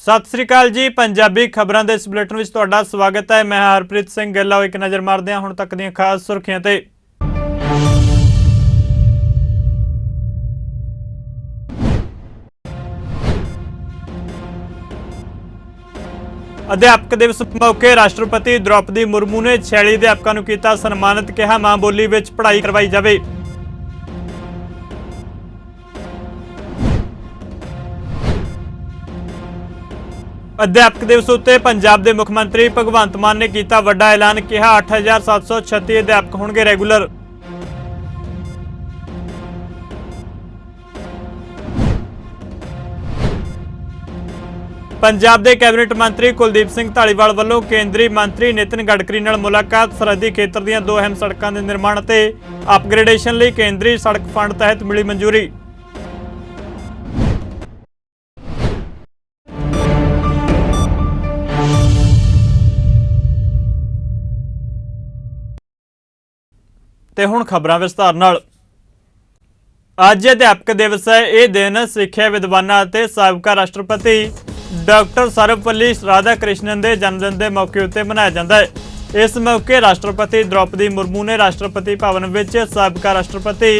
सत श्री अकाल जी। पंजाबी खबरों के इस बुलेटिन में तुहाडा स्वागत है। मैं हरप्रीत सिंह गिल। एक नज़र मारदे हां हुण तक दीआं खास सुर्खियां ते। अध्यापक दिवस मौके राष्ट्रपति द्रौपदी मुर्मू ने 46 अध्यापकों नूं कीता सन्मानित। कहा मां बोली विच पढ़ाई करवाई जावे। अध्यापक दिवस उत्ते पंजाब के मुख्यमंत्री भगवंत मान ने किया वड्डा ऐलान। कहा 8736 अध्यापक होणगे रैगूलर। पंजाब के कैबिनेट मंत्री कुलदीप सिंह धालीवाल वालों केंद्रीय मंत्री नितिन गडकरी नाल मुलाकात। सरहदी खेतर दीआं 2 अहम सड़कों के निर्माण ते अपग्रेडेशन लई केंद्रीय सड़क फंड तहत मिली मंजूरी। ते हुण खबरां विस्तार नाल। अज अध्यापक दिवस है। यह दिन सिक्ख्या विद्वानां ते साबका राष्ट्रपति डॉक्टर सर्वपल्ली राधाकृष्णन के जन्मदिन के मौके उत्ते मनाया जाता है। इस मौके राष्ट्रपति द्रौपदी मुर्मू ने राष्ट्रपति भवन विच साबका राष्ट्रपति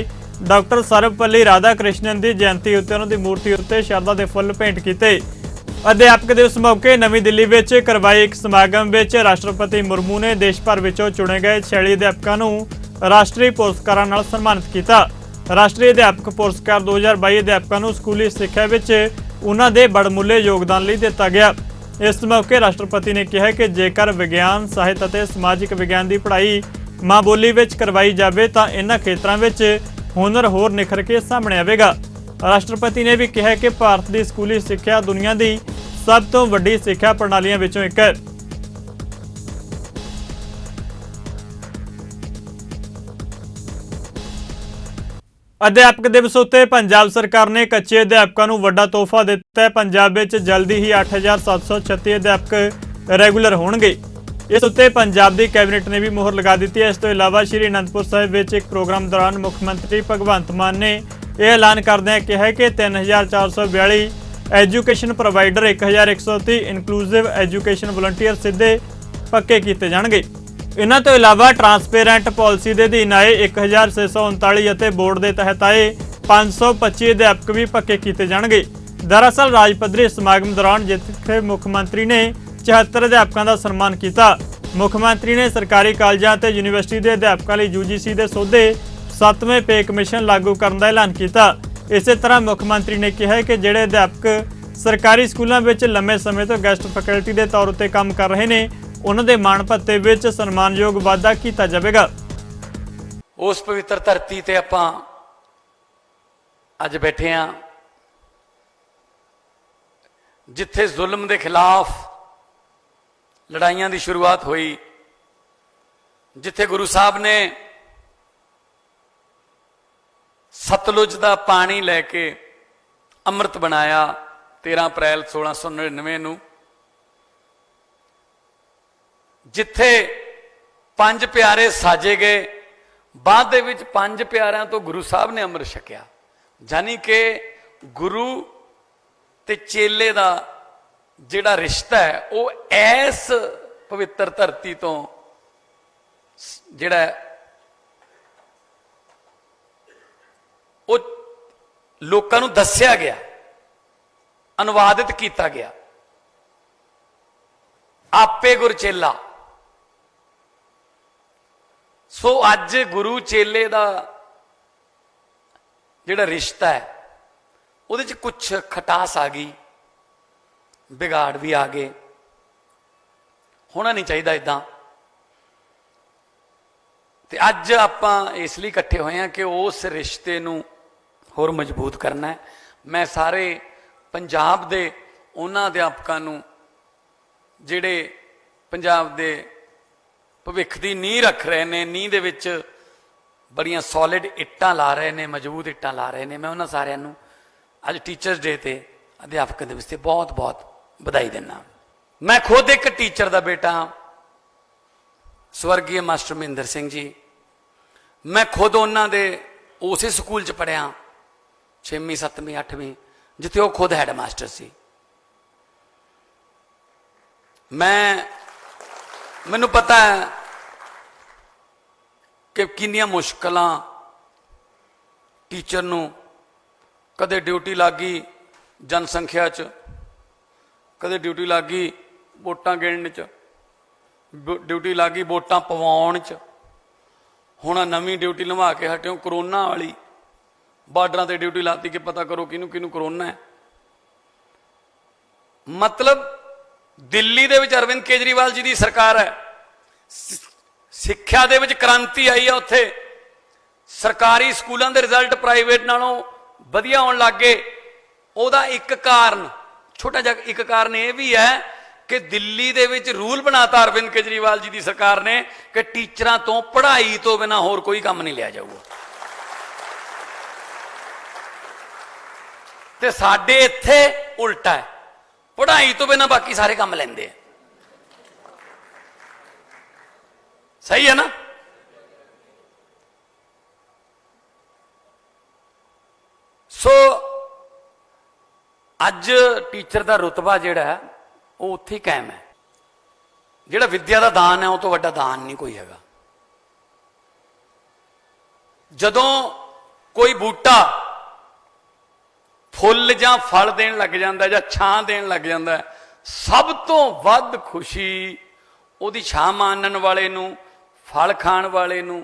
डॉक्टर सर्वपल्ली राधाकृष्णन की जयंती उत्ते उन्हां दी मूर्ति उत्ते शरधा के फुੱਲ भेंट किए। अध्यापक दिवस मौके नवी दिल्ली विच करवाए एक समागम विच राष्ट्रपति मुर्मू ने देश भर विचों चुने गए 46 अध्यापकों नूं राष्ट्रीय पुरस्कारां नाल सन्मानित किया। राष्ट्रीय अध्यापक पुरस्कार 2022 अध्यापकों नूं स्कूली सिक्ख्या विच उन्हां दे बड़मुले योगदान लई दिता गया। इस मौके राष्ट्रपति ने कहा कि जेकर विज्ञान साहित्य ते समाजिक विज्ञान की पढ़ाई मां बोली विच करवाई जाए तो इन्हां खेत्रां विच हुनर होर निखर के सामने आवेगा। राष्ट्रपति ने भी कहा कि भारत की स्कूली सिक्ख्या दुनिया की सब तो वड्डी सिक्ख्या प्रणालियां विचों एक है। अध्यापक दिवस उत्ते पंजाब सरकार ने कच्चे अध्यापकों नूं वड्डा तोहफा दिता है। पंजाब विच जल्दी ही 8736 अध्यापक रैगूलर होणगे। इस उत्ते पंजाब की कैबिनेट ने भी मोहर लगा दी है। इस तो इलावा श्री आनंदपुर साहिब विच एक प्रोग्राम दौरान मुख्यमंत्री भगवंत मान ने यह ऐलान करदे कहा कि 3442 एजुकेशन प्रोवाइडर 1130 इनकलूसिव एजुकेशन वलंटीयर सीधे पक्के किए जाएंगे। इन्हां तो इलावा ट्रांसपेरेंट पॉलिसी के अधीन आए 1639 बोर्ड के तहत आए 525 अध्यापक भी पक्के किए जाएंगे। दरअसल राज पद्धरी समागम दौरान जिथे मुख्यमंत्री ने 74 अध्यापकों का सन्मान किया। मुख्यमंत्री ने सरकारी कॉलेजों और यूनीवर्सिटी के अध्यापकों लिए UGC के सौदे 7वें पे कमीशन लागू करने का ऐलान किया। इस तरह मुख्यमंत्री ने कहा कि जिहड़े अध्यापक सरकारी स्कूलों में लंबे समय तो गैसट फैकल्टी के तौर पर काम कर रहे हैं उन्हां दे मान भत्ते विच सन्मानयोग वाधा किया जाएगा। उस पवित्र धरती ते आपां अज बैठे हैं जिथे जुल्म के खिलाफ लड़ाइयां की शुरुआत हुई, जिथे गुरु साहब ने सतलुज का पानी लैके अमृत बनाया 13 अप्रैल 1699 नूं, जिथे 5 प्यारे साजे गए। बाद दे विच 5 प्यारिਆਂ तो गुरु साहब ने अमृत छकिया। जानी कि गुरु ते चेले का जिहड़ा रिश्ता है वह ऐस पवित्र धरती तो जिहड़ा वो लोकां नूं दस्सिया गया, अनुवादित किया गया। आपे गुर चेला। सो अज गुरु चेले का जिहड़ा रिश्ता है उहदे च कुछ खटास आ गई, बिगाड़ भी आ गए। होना नहीं चाहिए इदां। ते अज आपां इसलिए इकट्ठे होए हैं कि उस रिश्ते नूं होर मजबूत करना है। मैं सारे पंजाब दे उन्हां अध्यापकां नूं जिहड़े पंजाब दे भविख की नींह रख रहे हैं, नींह दे विच बड़ियां सॉलिड इट्टां ला रहे हैं, मजबूत इट्टां ला रहे हैं, मैं उन्हां सारिआं नूं अज टीचर्स डे ते अध्यापक दिवस ते बहुत बहुत बधाई देना। मैं खुद एक टीचर का बेटा, स्वर्गीय मास्टर महेंद्र सिंह जी। मैं खुद उन्हां दे उस स्कूल च पढ़िया 6वीं 7वीं 8वीं, जिथे वो खुद हैड मास्टर सी। ਮੈਨੂੰ ਪਤਾ है कि किन्नियां मुश्किलां टीचर नूं, कदे ड्यूटी लग गई जनसंख्या च, कदे ड्यूटी लग गई वोटां गिणन च, ड्यूटी लग गई वोटां पवाउण च, हुण नवीं ड्यूटी निभा के हटिओ करोना वाली, बार्डरां ते ड्यूटी लाती कि पता करो किनू किनू करोना है। मतलब दिल्ली दे विच अरविंद केजरीवाल जी की सरकार है, सिक्ख्या दे विच क्रांति आई है, उत्थे सरकारी स्कूलों के रिजल्ट प्राइवेट नालों वधिया होण लग गए। उहदा एक कारण, छोटा जिहा एक कारण यह भी है कि दिल्ली दे विच रूल बनाता अरविंद केजरीवाल जी की सरकार ने कि टीचरां तो पढ़ाई तो बिना होर कोई काम नहीं लिया जाऊगा। ते साडे इत्थे उल्टा है, पढ़ाई तो बिना बाकी सारे काम लेंदे हैं। सही है ना? सो अज टीचर का रुतबा जिहड़ा है वो उत्थे ही कायम है। जिहड़ा विद्या का दान है वो तो वड्डा दान नहीं कोई हैगा। जदों कोई बूटा फुल जां फल देण लग जांदा जां छां देण लग जांदा है, सब तो वध खुशी उहदी छां मानण वाले नूं, फल खाण वाले नूं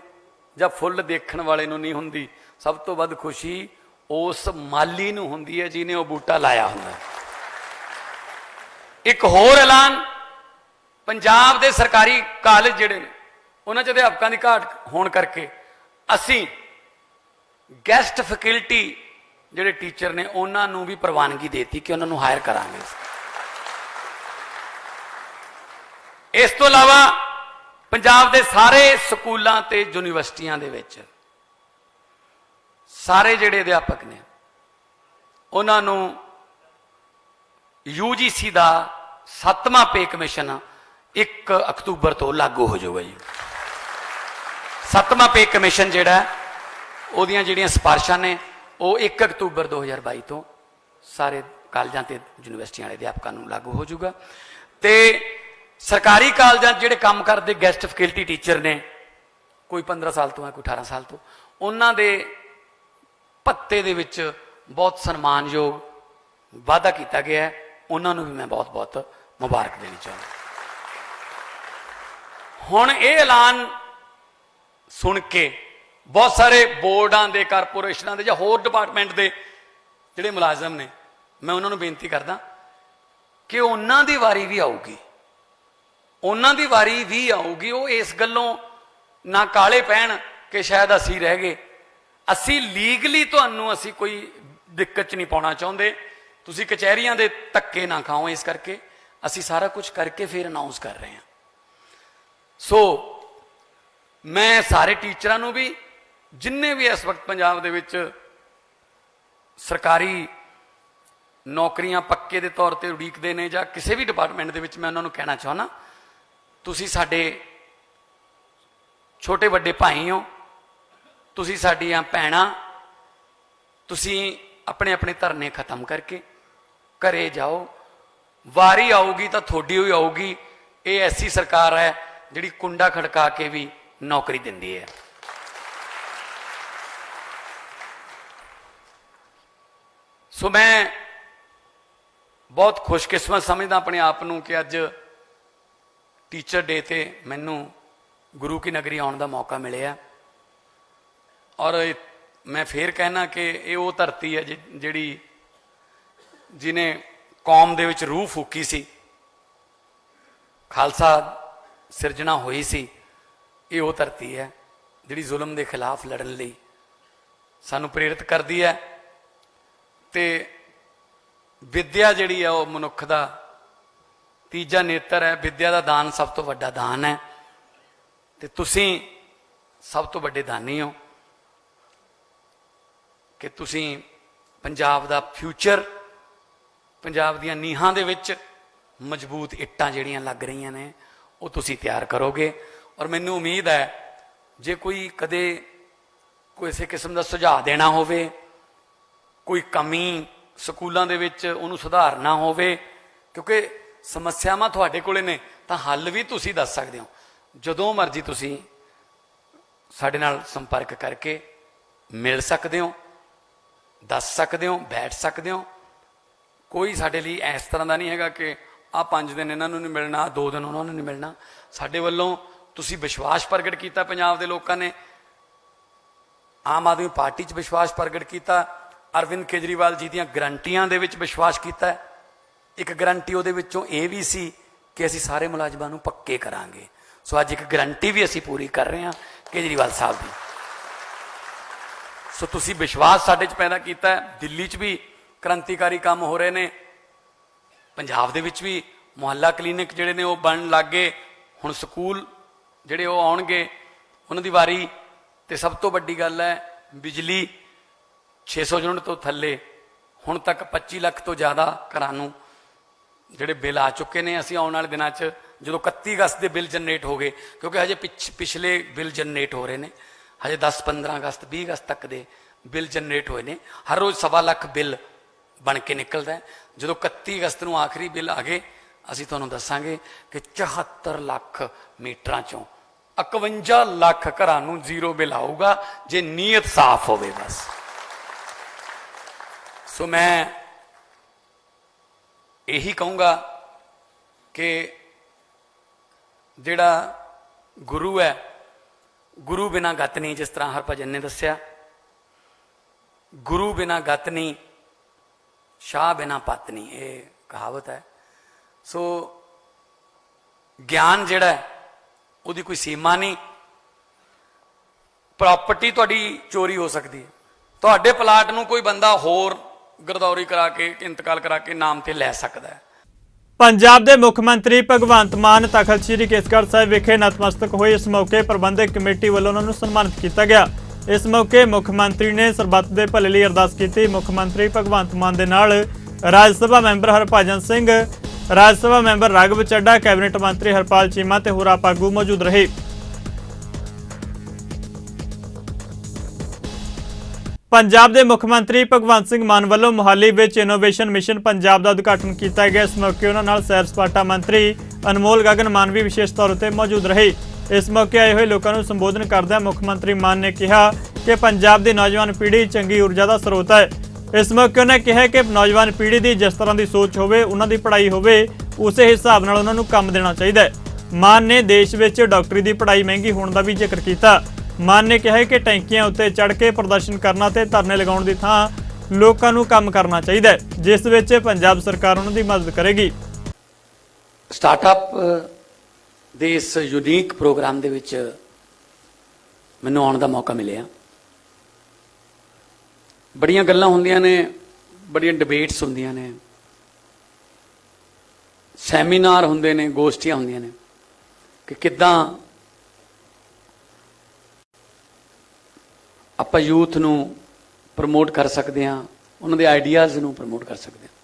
जां फुल देखण वाले नूं नहीं हुंदी। सब तो वध खुशी उस माली नूं हुंदी है जिहने वो बूटा लाया हुंदा है। एक होर ऐलान, पंजाब दे सरकारी कालेज जिहड़े ने उन्हां च अध्यापकां दी घाट होण करके असीं गैसट फैकल्टी ਜਿਹੜੇ टीचर ने उन्होंने भी प्रवानगी देती कि उन्होंने हायर करांगे। इस तो अलावा पंजाब के सारे स्कूलों ते यूनिवर्सिटियां दे विच सारे जिहड़े अध्यापक ने उन्होंने UGC का 7वां पे कमीशन 1 अक्तूबर तो लागू हो जाएगा जी। 7वां पे कमीशन जिहड़ा उहदियां जिहड़ियां सिफारिशां ने वो 1 अक्तूबर 2022 तो सारे कालजां ते यूनिवर्सिटियां वाले अध्यापकों को लागू हो जाऊगा। तो सरकारी कालजां जिहड़े काम करते गैसट फैकल्टी टीचर ने, कोई 15 साल तो है कोई 18 साल तो, उन्हां दे भत्ते दे विच बहुत सन्मानयोग वाधा किया गया है। उन्होंने भी मैं बहुत बहुत मुबारक देनी चाहूँगा। हुण ये ऐलान सुन के बहुत सारे बोर्डां दे, कारपोरेशनां दे जां होर डिपार्टमेंट दे जिहड़े मुलाजम ने, मैं उन्होंने बेनती करदा कि उन्हां दी वारी भी आऊगी, उन्हां दी वारी भी आऊगी। वो इस गल्लों ना काले पैण कि शायद असीं रह गए। असीं लीगली तुहानूं असीं कोई दिक्कत च नहीं पाउणा चाहुंदे, तुसीं कचहरियां दे धक्के ना खाओ। इस करके असीं सारा कुछ करके फिर अनाउंस कर रहे हैं। सो मैं सारे टीचरां नूं भी, जिन्ने भी इस वक्त पंजाब दे विच सरकारी नौकरियां पक्के दे तौर पर उड़ीकदे ने जां किसी भी डिपार्टमेंट दे विच, मैं उन्हां नूं कहना चाहुंदा तुसीं साडे छोटे वड्डे भाई हो, तुसीं साडीआं भैणां, तुसीं अपने अपने धरने खत्म करके घरे जाओ। वारी आऊगी तो थोड़ी ही आऊगी। ये ऐसी सरकार है जिहड़ी कुंडा खड़का के भी नौकरी दिंदी है। सो मैं बहुत खुशकिस्मत समझदा अपने आप नूं कि अज टीचर डे ते मैनू गुरु की नगरी आउण दा मौका मिलिया। और मैं फिर कहना कि ये वो धरती है जिहड़ी जिन्हें कौम दे विच रूह फूकी सी, खालसा सिरजना हुई सी। ये वो धरती है जिहड़ी जुल्म के खिलाफ लड़न लई सानू प्रेरित करती है। तो विद्या जिहड़ी है वो मनुख का तीजा नेत्र है। विद्या का दान सब तो वड्डा दान है। तो तुसीं सब तो वड्डे दानी हो कि तुसीं पंजाब का फ्यूचर, पंजाब दीआं नीहां दे विच मजबूत इट्टां जिहड़ियां लग रही ने वो तुसीं तैयार करोगे। और मैनू उम्मीद है जे कोई कदे किसी किस्म का सुझाव देना होवे, कोई कमी स्कूलों दे विच उहनूं सुधारना होवे, क्योंकि ਸਮੱਸਿਆਵਾਂ ਤੁਹਾਡੇ ਕੋਲੇ ਨੇ ਤਾਂ ਹੱਲ ਵੀ ਤੁਸੀਂ ਦੱਸ ਸਕਦੇ ਹੋ। ਜਦੋਂ ਮਰਜ਼ੀ ਤੁਸੀਂ ਸਾਡੇ ਨਾਲ ਸੰਪਰਕ ਕਰਕੇ ਮਿਲ ਸਕਦੇ ਹੋ, ਦੱਸ ਸਕਦੇ ਹੋ, ਬੈਠ ਸਕਦੇ ਹੋ। ਕੋਈ ਸਾਡੇ ਲਈ ਇਸ ਤਰ੍ਹਾਂ ਦਾ ਨਹੀਂ ਹੈਗਾ ਕਿ ਆਹ 5 ਦਿਨ ਇਹਨਾਂ ਨੂੰ ਨਹੀਂ ਮਿਲਣਾ, ਆਹ 2 ਦਿਨ ਉਹਨਾਂ ਨੂੰ ਨਹੀਂ ਮਿਲਣਾ। ਸਾਡੇ ਵੱਲੋਂ ਤੁਸੀਂ ਵਿਸ਼ਵਾਸ ਪ੍ਰਗਟ ਕੀਤਾ, ਪੰਜਾਬ ਦੇ ਲੋਕਾਂ ਨੇ ਆਮ ਆਦਮੀ ਪਾਰਟੀ 'ਚ ਵਿਸ਼ਵਾਸ ਪ੍ਰਗਟ ਕੀਤਾ, ਅਰਵਿੰਦ ਕੇਜਰੀਵਾਲ ਜੀ ਦੀਆਂ ਗਰੰਟੀਆਂ ਦੇ ਵਿੱਚ ਵਿਸ਼ਵਾਸ ਕੀਤਾ। ਇੱਕ ਗਰੰਟੀ ਉਹਦੇ ਵਿੱਚੋਂ ਇਹ ਵੀ ਸੀ ਕਿ ਅਸੀਂ ਸਾਰੇ ਮੁਲਾਜ਼ਮਾਂ ਨੂੰ ਪੱਕੇ ਕਰਾਂਗੇ। ਸੋ ਅੱਜ ਇੱਕ ਗਰੰਟੀ ਵੀ ਅਸੀਂ ਪੂਰੀ ਕਰ ਰਹੇ ਹਾਂ ਕੇਜਰੀਵਾਲ ਸਾਹਿਬ ਦੀ। ਸੋ ਤੁਸੀਂ ਵਿਸ਼ਵਾਸ ਸਾਡੇ 'ਚ ਪੈਦਾ ਕੀਤਾ। ਦਿੱਲੀ 'ਚ ਵੀ ਕ੍ਰਾਂਤੀਕਾਰੀ ਕੰਮ ਹੋ ਰਹੇ ਨੇ, ਪੰਜਾਬ ਦੇ ਵਿੱਚ ਵੀ ਮੁਹੱਲਾ ਕਲੀਨਿਕ ਜਿਹੜੇ ਨੇ ਉਹ ਬਣਨ ਲੱਗ ਗਏ। ਹੁਣ ਸਕੂਲ ਜਿਹੜੇ ਉਹ ਆਉਣਗੇ, ਉਹਨਾਂ ਦੀ ਵਾਰੀ। ਤੇ ਸਭ ਤੋਂ ਵੱਡੀ ਗੱਲ ਹੈ, ਬਿਜਲੀ 600 ਯੂਨਿਟ ਤੋਂ ਥੱਲੇ ਹੁਣ ਤੱਕ 25 ਲੱਖ ਤੋਂ ਜ਼ਿਆਦਾ ਘਰਾਂ ਨੂੰ ਜਿਹੜੇ ਬਿੱਲ ਆ ਚੁੱਕੇ ਨੇ। ਅਸੀਂ ਆਉਣ ਵਾਲੇ ਦਿਨਾਂ 'ਚ ਜਦੋਂ 31 ਅਗਸਤ ਦੇ ਬਿੱਲ ਜਨਰੇਟ ਹੋ ਗਏ, ਕਿਉਂਕਿ ਹਜੇ ਪਿਛਲੇ ਬਿੱਲ ਜਨਰੇਟ ਹੋ ਰਹੇ ਨੇ, ਹਜੇ 10-15 ਅਗਸਤ 20 ਅਗਸਤ ਤੱਕ ਦੇ ਬਿੱਲ ਜਨਰੇਟ ਹੋਏ ਨੇ। ਹਰ ਰੋਜ਼ 1.25 ਲੱਖ ਬਿੱਲ ਬਣ ਕੇ ਨਿਕਲਦਾ ਹੈ। ਜਦੋਂ 31 ਅਗਸਤ ਨੂੰ ਆਖਰੀ ਬਿੱਲ ਆ ਗਏ, ਅਸੀਂ ਤੁਹਾਨੂੰ ਦੱਸਾਂਗੇ ਕਿ 74 ਲੱਖ ਮੀਟਰਾਂ 'ਚੋਂ 51 ਲੱਖ ਘਰਾਂ ਨੂੰ ਜ਼ੀਰੋ ਬਿੱਲ ਆਊਗਾ, ਜੇ ਨੀਅਤ ਸਾਫ਼ ਹੋਵੇ ਬਸ। ਸੋ ਮੈਂ ਇਹੀ ਕਹੂੰਗਾ ਕਿ ਜਿਹੜਾ ਗੁਰੂ ਹੈ, ਗੁਰੂ ਬਿਨਾਂ ਗਤ ਨਹੀਂ, ਜਿਸ ਤਰ੍ਹਾਂ ਹਰਭਜਨ ਨੇ ਦੱਸਿਆ, ਗੁਰੂ ਬਿਨਾਂ ਗਤ ਨਹੀਂ, ਸ਼ਾਹ ਬਿਨਾਂ ਪਤ ਨਹੀਂ, ਇਹ ਕਹਾਵਤ ਹੈ। ਸੋ ਗਿਆਨ ਜਿਹੜਾ ਹੈ ਉਹਦੀ ਕੋਈ ਸੀਮਾ ਨਹੀਂ। ਪ੍ਰਾਪਰਟੀ ਤੁਹਾਡੀ ਚੋਰੀ ਹੋ ਸਕਦੀ ਹੈ, ਤੁਹਾਡੇ ਪਲਾਟ ਨੂੰ ਕੋਈ ਬੰਦਾ ਹੋਰ ਗਰਦੌਰੀ ਕਰਾ ਕੇ, ਇੰਤਕਾਲ ਕਰਾ ਕੇ ਨਾਮ ਤੇ ਲੈ ਸਕਦਾ ਹੈ। ਪੰਜਾਬ ਦੇ ਮੁੱਖ ਮੰਤਰੀ ਭਗਵੰਤ ਮਾਨ ਤਖਤ ਸ੍ਰੀ ਕੇਸਗੜ੍ਹ ਸਾਹਿਬ ਵਿਖੇ ਨਤਮਸਤਕ ਹੋਏ। ਇਸ ਮੌਕੇ ਪ੍ਰਬੰਧਕ ਕਮੇਟੀ ਵੱਲੋਂ ਉਹਨਾਂ ਨੂੰ ਸਨਮਾਨਿਤ ਕੀਤਾ ਗਿਆ। ਇਸ ਮੌਕੇ ਮੁੱਖ ਮੰਤਰੀ ਨੇ ਸਰਬੱਤ ਦੇ ਭਲੇ ਲਈ ਅਰਦਾਸ ਕੀਤੀ। ਮੁੱਖ ਮੰਤਰੀ ਭਗਵੰਤ ਮਾਨ ਦੇ ਨਾਲ ਰਾਜ ਸਭਾ ਮੈਂਬਰ ਹਰਭਜਨ ਸਿੰਘ, ਰਾਜ ਸਭਾ ਮੈਂਬਰ ਰਾਘਵ ਚੱਡਾ, ਕੈਬਨਿਟ ਮੰਤਰੀ ਹਰਪਾਲ ਚੀਮਾ ਤੇ ਹੋਰ ਆਗੂ ਮੌਜੂਦ ਰਹੇ। ਪੰਜਾਬ ਦੇ ਮੁੱਖ ਮੰਤਰੀ ਭਗਵੰਤ ਸਿੰਘ ਮਾਨ ਵੱਲੋਂ ਮੁਹਾਲੀ ਵਿੱਚ ਇਨੋਵੇਸ਼ਨ ਮਿਸ਼ਨ ਪੰਜਾਬ ਦਾ ਉਦਘਾਟਨ ਕੀਤਾ ਗਿਆ। ਇਸ ਮੌਕੇ ਉਹਨਾਂ ਨਾਲ ਸੈਰ ਸਪਾਟਾ ਮੰਤਰੀ ਅਨਮੋਲ ਗਗਨ ਮਾਨ ਵੀ ਵਿਸ਼ੇਸ਼ ਤੌਰ ਤੇ ਮੌਜੂਦ ਰਹੇ। ਇਸ ਮੌਕੇ ਆਏ ਹੋਏ ਲੋਕਾਂ ਨੂੰ ਸੰਬੋਧਨ ਕਰਦਿਆਂ ਮੁੱਖ ਮੰਤਰੀ ਮਾਨ ਨੇ ਕਿਹਾ ਕਿ ਪੰਜਾਬ ਦੀ ਨੌਜਵਾਨ ਪੀੜ੍ਹੀ ਚੰਗੀ ਊਰਜਾ ਦਾ ਸਰੋਤ ਹੈ। ਇਸ ਮੌਕੇ ਉਹਨਾਂ ਕਿਹਾ ਕਿ ਨੌਜਵਾਨ ਪੀੜ੍ਹੀ ਦੀ ਜਿਸ ਤਰ੍ਹਾਂ ਦੀ ਸੋਚ ਹੋਵੇ, ਉਹਨਾਂ ਦੀ ਪੜ੍ਹਾਈ ਹੋਵੇ, ਉਸੇ ਹਿਸਾਬ ਨਾਲ ਉਹਨਾਂ ਨੂੰ ਕੰਮ ਦੇਣਾ ਚਾਹੀਦਾ ਹੈ। ਮਾਨ ਨੇ ਦੇਸ਼ ਵਿੱਚ ਡਾਕਟਰੀ ਦੀ ਪੜ੍ਹਾਈ ਮਹਿੰਗੀ ਹੋਣ ਦਾ ਵੀ ਜ਼ਿਕਰ ਕੀਤਾ। ਮਾਨ ਨੇ ਕਿਹਾ ਕਿ ਟੈਂਕੀਆਂ ਉੱਤੇ ਚੜ੍ਹ ਕੇ ਪ੍ਰਦਰਸ਼ਨ ਕਰਨਾ ਤੇ ਧਰਨੇ ਲਗਾਉਣ ਦੀ ਥਾਂ ਲੋਕਾਂ ਨੂੰ ਕੰਮ ਕਰਨਾ ਚਾਹੀਦਾ ਹੈ, ਜਿਸ ਵਿੱਚ ਪੰਜਾਬ ਸਰਕਾਰ ਉਹਨਾਂ ਦੀ ਮਦਦ ਕਰੇਗੀ। ਸਟਾਰਟਅਪ ਦੇ ਇਸ ਯੂਨੀਕ ਪ੍ਰੋਗਰਾਮ ਦੇ ਵਿੱਚ ਮੈਨੂੰ ਆਉਣ ਦਾ ਮੌਕਾ ਮਿਲਿਆ। ਬੜੀਆਂ ਗੱਲਾਂ ਹੁੰਦੀਆਂ ਨੇ, ਬੜੀਆਂ ਡਿਬੇਟਸ ਹੁੰਦੀਆਂ ਨੇ, ਸੈਮੀਨਾਰ ਹੁੰਦੇ ਨੇ, ਗੋਸ਼ਟੀਆਂ ਹੁੰਦੀਆਂ ਨੇ ਕਿ ਕਿੱਦਾਂ ਆਪਾਂ ਯੂਥ ਨੂੰ ਪ੍ਰਮੋਟ ਕਰ ਸਕਦੇ ਹਾਂ, ਉਹਨਾਂ ਦੇ ਆਈਡੀਆਜ਼ ਨੂੰ ਪ੍ਰਮੋਟ ਕਰ ਸਕਦੇ ਹਾਂ।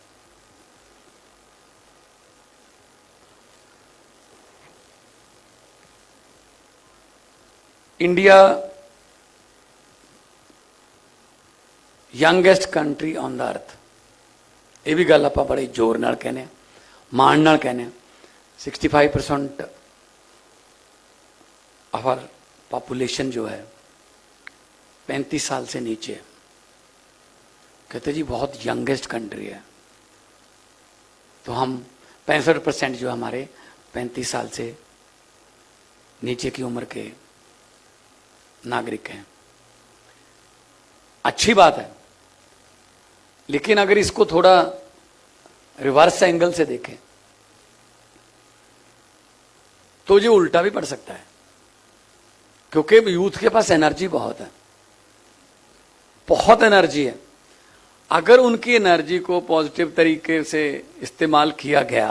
India youngest country on the ਅਰਥ, ਇਹ ਵੀ ਗੱਲ ਆਪਾਂ ਬੜੇ ਜ਼ੋਰ ਨਾਲ ਕਹਿੰਦੇ ਹਾਂ, ਮਾਣ ਨਾਲ ਕਹਿੰਦੇ ਹਾਂ। 65% आवर पॉपुलेशन जो है 35 साल से नीचे है। कहते जी बहुत यंगेस्ट कंट्री है, तो हम 65% जो हमारे 35 साल से नीचे की उम्र के नागरिक हैं। अच्छी बात है, लेकिन अगर इसको थोड़ा रिवर्स एंगल से देखें तो ये उल्टा भी पड़ सकता है, क्योंकि यूथ के पास एनर्जी बहुत है, बहुत एनर्जी है। अगर उनकी एनर्जी को पॉजिटिव तरीके से इस्तेमाल किया गया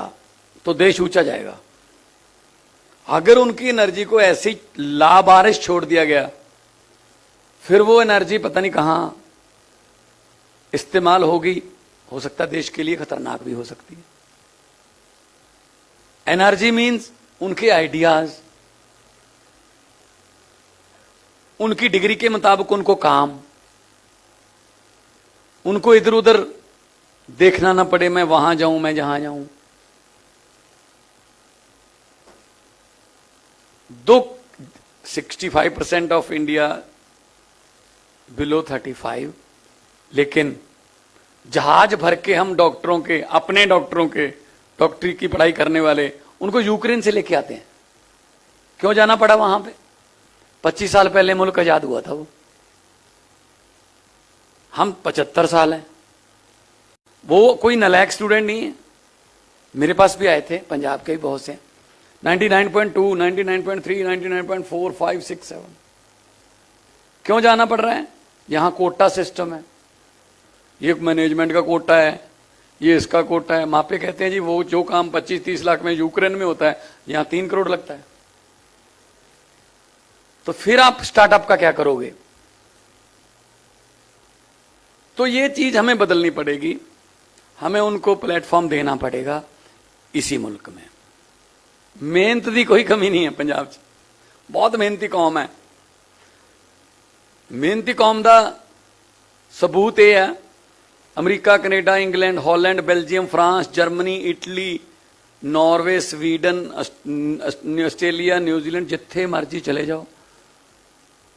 तो देश ऊंचा जाएगा। अगर उनकी एनर्जी को ऐसे ही लाबारिश छोड़ दिया गया, फिर वो एनर्जी पता नहीं कहां इस्तेमाल होगी, हो सकता है देश के लिए खतरनाक भी हो सकती है। एनर्जी मीन्स उनके आइडियाज, उनकी डिग्री के मुताबिक उनको काम, उनको इधर उधर देखना ना पड़े, मैं वहां जाऊं मैं जहां जाऊं, दो 65% ऑफ इंडिया बिलो 35, लेकिन जहाज भर के हम डॉक्टरों के, अपने डॉक्टरों के, डॉक्टरी की पढ़ाई करने वाले, उनको यूक्रेन से लेके आते हैं। क्यों जाना पड़ा वहां पे? 25 साल पहले मुल्क आजाद हुआ था वो, हम 75 साल हैं। वो कोई नालायक स्टूडेंट नहीं है, मेरे पास भी आए थे पंजाब के ही बहुत से, 99.2, 99.3, 99.4, 5, 6, 7। क्यों जाना पड़ रहा है? यहां कोटा सिस्टम है, ये मैनेजमेंट का कोटा है, ये इसका कोटा है। मापे कहते हैं जी वो जो काम 25-30 लाख में यूक्रेन में होता है, यहां 3 करोड़ लगता है। तो फिर आप स्टार्टअप का क्या करोगे? तो ये चीज हमें बदलनी पड़ेगी, हमें उनको प्लेटफॉर्म देना पड़ेगा इसी मुल्क में। मेहनत की कोई कमी नहीं है पंजाब च, बहुत मेहनती कौम है। मेहनती कौम का सबूत यह है, America, Canada, England, Holland, Belgium, France, Germany, Italy, Norway, Sweden, Australia, New Zealand, जिथे मर्जी चले जाओ,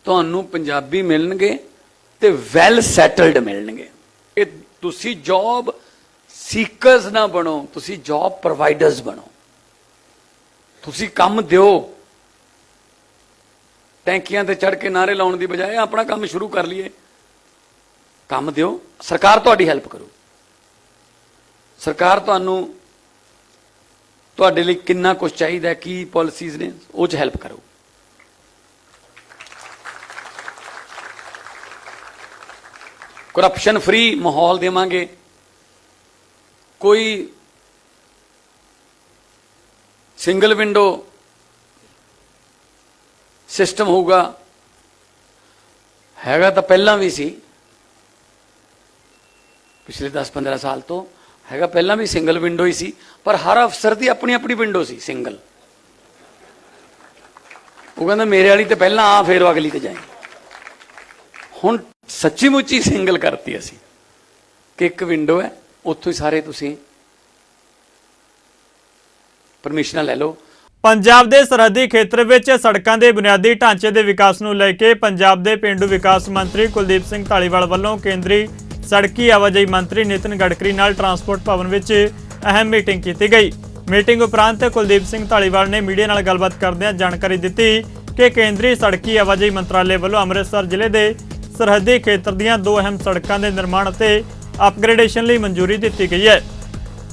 ਤੁਹਾਨੂੰ ਪੰਜਾਬੀ ਮਿਲਣਗੇ ਤੇ ਵੈਲ ਸੈਟਲਡ ਮਿਲਣਗੇ। ਇਹ ਤੁਸੀਂ ਜੌਬ ਸੀਕਰਸ ਨਾ ਬਣੋ, ਤੁਸੀਂ ਜੌਬ ਪ੍ਰੋਵਾਈਡਰਸ ਬਣੋ। ਤੁਸੀਂ ਕੰਮ ਦਿਓ, ਟੈਂਕੀਆਂ ਤੇ ਚੜ ਕੇ ਨਾਰੇ ਲਾਉਣ ਦੀ ਬਜਾਏ ਆਪਣਾ ਕੰਮ ਸ਼ੁਰੂ ਕਰ ਲਈਏ। ਕੰਮ ਦਿਓ, ਸਰਕਾਰ ਤੁਹਾਡੀ ਹੈਲਪ ਕਰੂ। ਸਰਕਾਰ ਤੁਹਾਨੂੰ ਤੁਹਾਡੇ ਲਈ ਕਿੰਨਾ ਕੁਝ ਚਾਹੀਦਾ, ਕੀ ਪਾਲਿਸੀਜ਼ ਨੇ, ਉਹ 'ਚ ਹੈਲਪ ਕਰੂ। करप्शन फ्री माहौल देवांगे, कोई सिंगल विंडो सिस्टम होगा, हैगा तो पहला भी सी, पिछले 10-15 साल तो हैगा, पहला भी सिंगल विंडो ही सी, पर हर अफसर की अपनी अपनी विंडो सी सिंगल। वो कहता मेरे वाली तो पहला आ, फिर अगली तो जाए। हुण सच्ची मुच्ची सिंगल करती असी कि एक विंडो है, उत्थों ही सारे तुसी परमिशन ले लो। ਪੰਜਾਬ ਦੇ ਸਰਹੱਦੀ ਖੇਤਰ ਵਿੱਚ ਸੜਕਾਂ ਦੇ ਬੁਨਿਆਦੀ ਢਾਂਚੇ ਦੇ ਵਿਕਾਸ ਨੂੰ ਲੈ ਕੇ ਪੰਜਾਬ ਦੇ ਪੇਂਡੂ ਵਿਕਾਸ ਮੰਤਰੀ ਕੁਲਦੀਪ ਸਿੰਘ ਧਾਲੀਵਾਲ ਵੱਲੋਂ ਕੇਂਦਰੀ ਸੜਕੀ ਆਵਾਜਾਈ ਮੰਤਰੀ ਨਿਤਿਨ ਗਡਕਰੀ ਨਾਲ ਟਰਾਂਸਪੋਰਟ ਭਵਨ ਵਿੱਚ ਅਹਿਮ ਮੀਟਿੰਗ ਕੀਤੀ ਗਈ। ਮੀਟਿੰਗ ਉਪਰੰਤ ਕੁਲਦੀਪ ਸਿੰਘ ਧਾਲੀਵਾਲ ਨੇ ਮੀਡੀਆ ਨਾਲ ਗੱਲਬਾਤ ਕਰਦਿਆਂ ਜਾਣਕਾਰੀ ਦਿੱਤੀ ਕਿ ਕੇਂਦਰੀ ਸੜਕੀ ਆਵਾਜਾਈ ਮੰਤਰਾਲੇ ਵੱਲੋਂ ਅੰਮ੍ਰਿਤਸਰ ਜ਼ਿਲ੍ਹੇ ਦੇ ਸਰਹੱਦੀ ਖੇਤਰ ਦੀਆਂ 2 ਅਹਿਮ ਸੜਕਾਂ ਦੇ ਨਿਰਮਾਣ ਅਤੇ ਅਪਗ੍ਰੇਡੇਸ਼ਨ ਲਈ ਮਨਜ਼ੂਰੀ ਦਿੱਤੀ ਗਈ ਹੈ।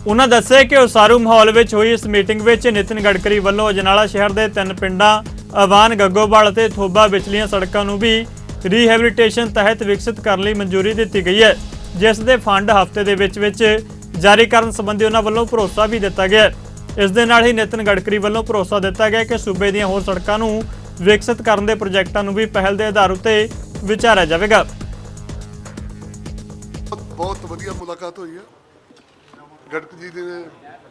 ਉਹਨਾਂ ਦੱਸਿਆ ਕਿ ਉਸਾਰੂ ਮਾਹੌਲ ਵਿੱਚ ਹੋਈ ਇਸ ਮੀਟਿੰਗ ਵਿੱਚ ਨਿਤਿਨ ਗਡਕਰੀ ਵੱਲੋਂ ਅਜਨਾਲਾ ਸ਼ਹਿਰ ਦੇ 3 ਪਿੰਡਾਂ ਅਵਾਨ, ਗੱਗੋਵਾਲ ਅਤੇ ਥੋਬਾ ਵਿਚਲੀਆਂ ਸੜਕਾਂ ਨੂੰ ਵੀ ਰੀਹੈਬਿਲਿਟੇਸ਼ਨ ਤਹਿਤ ਵਿਕਸਿਤ ਕਰਨ ਲਈ ਮਨਜ਼ੂਰੀ ਦਿੱਤੀ ਗਈ ਹੈ, ਜਿਸ ਦੇ ਫੰਡ ਹਫ਼ਤੇ ਦੇ ਵਿੱਚ ਜਾਰੀ ਕਰਨ ਸੰਬੰਧੀ ਉਹਨਾਂ ਵੱਲੋਂ ਭਰੋਸਾ ਵੀ ਦਿੱਤਾ ਗਿਆ। ਇਸ ਦੇ ਨਾਲ ਹੀ ਨਿਤਿਨ ਗਡਕਰੀ ਵੱਲੋਂ ਭਰੋਸਾ ਦਿੱਤਾ ਗਿਆ ਕਿ ਸੂਬੇ ਦੀਆਂ ਹੋਰ ਸੜਕਾਂ ਨੂੰ ਵਿਕਸਿਤ ਕਰਨ ਦੇ ਪ੍ਰੋਜੈਕਟਾਂ ਨੂੰ ਵੀ ਪਹਿਲ ਦੇ ਆਧਾਰ ਉੱਤੇ ਵਿਚਾਰਿਆ ਜਾਵੇਗਾ। ਬਹੁਤ ਵਧੀਆ ਮੁਲਾਕਾਤ ਹੋਈ ਹੈ। ਗਡਕਰੀ ਜੀ ਨੇ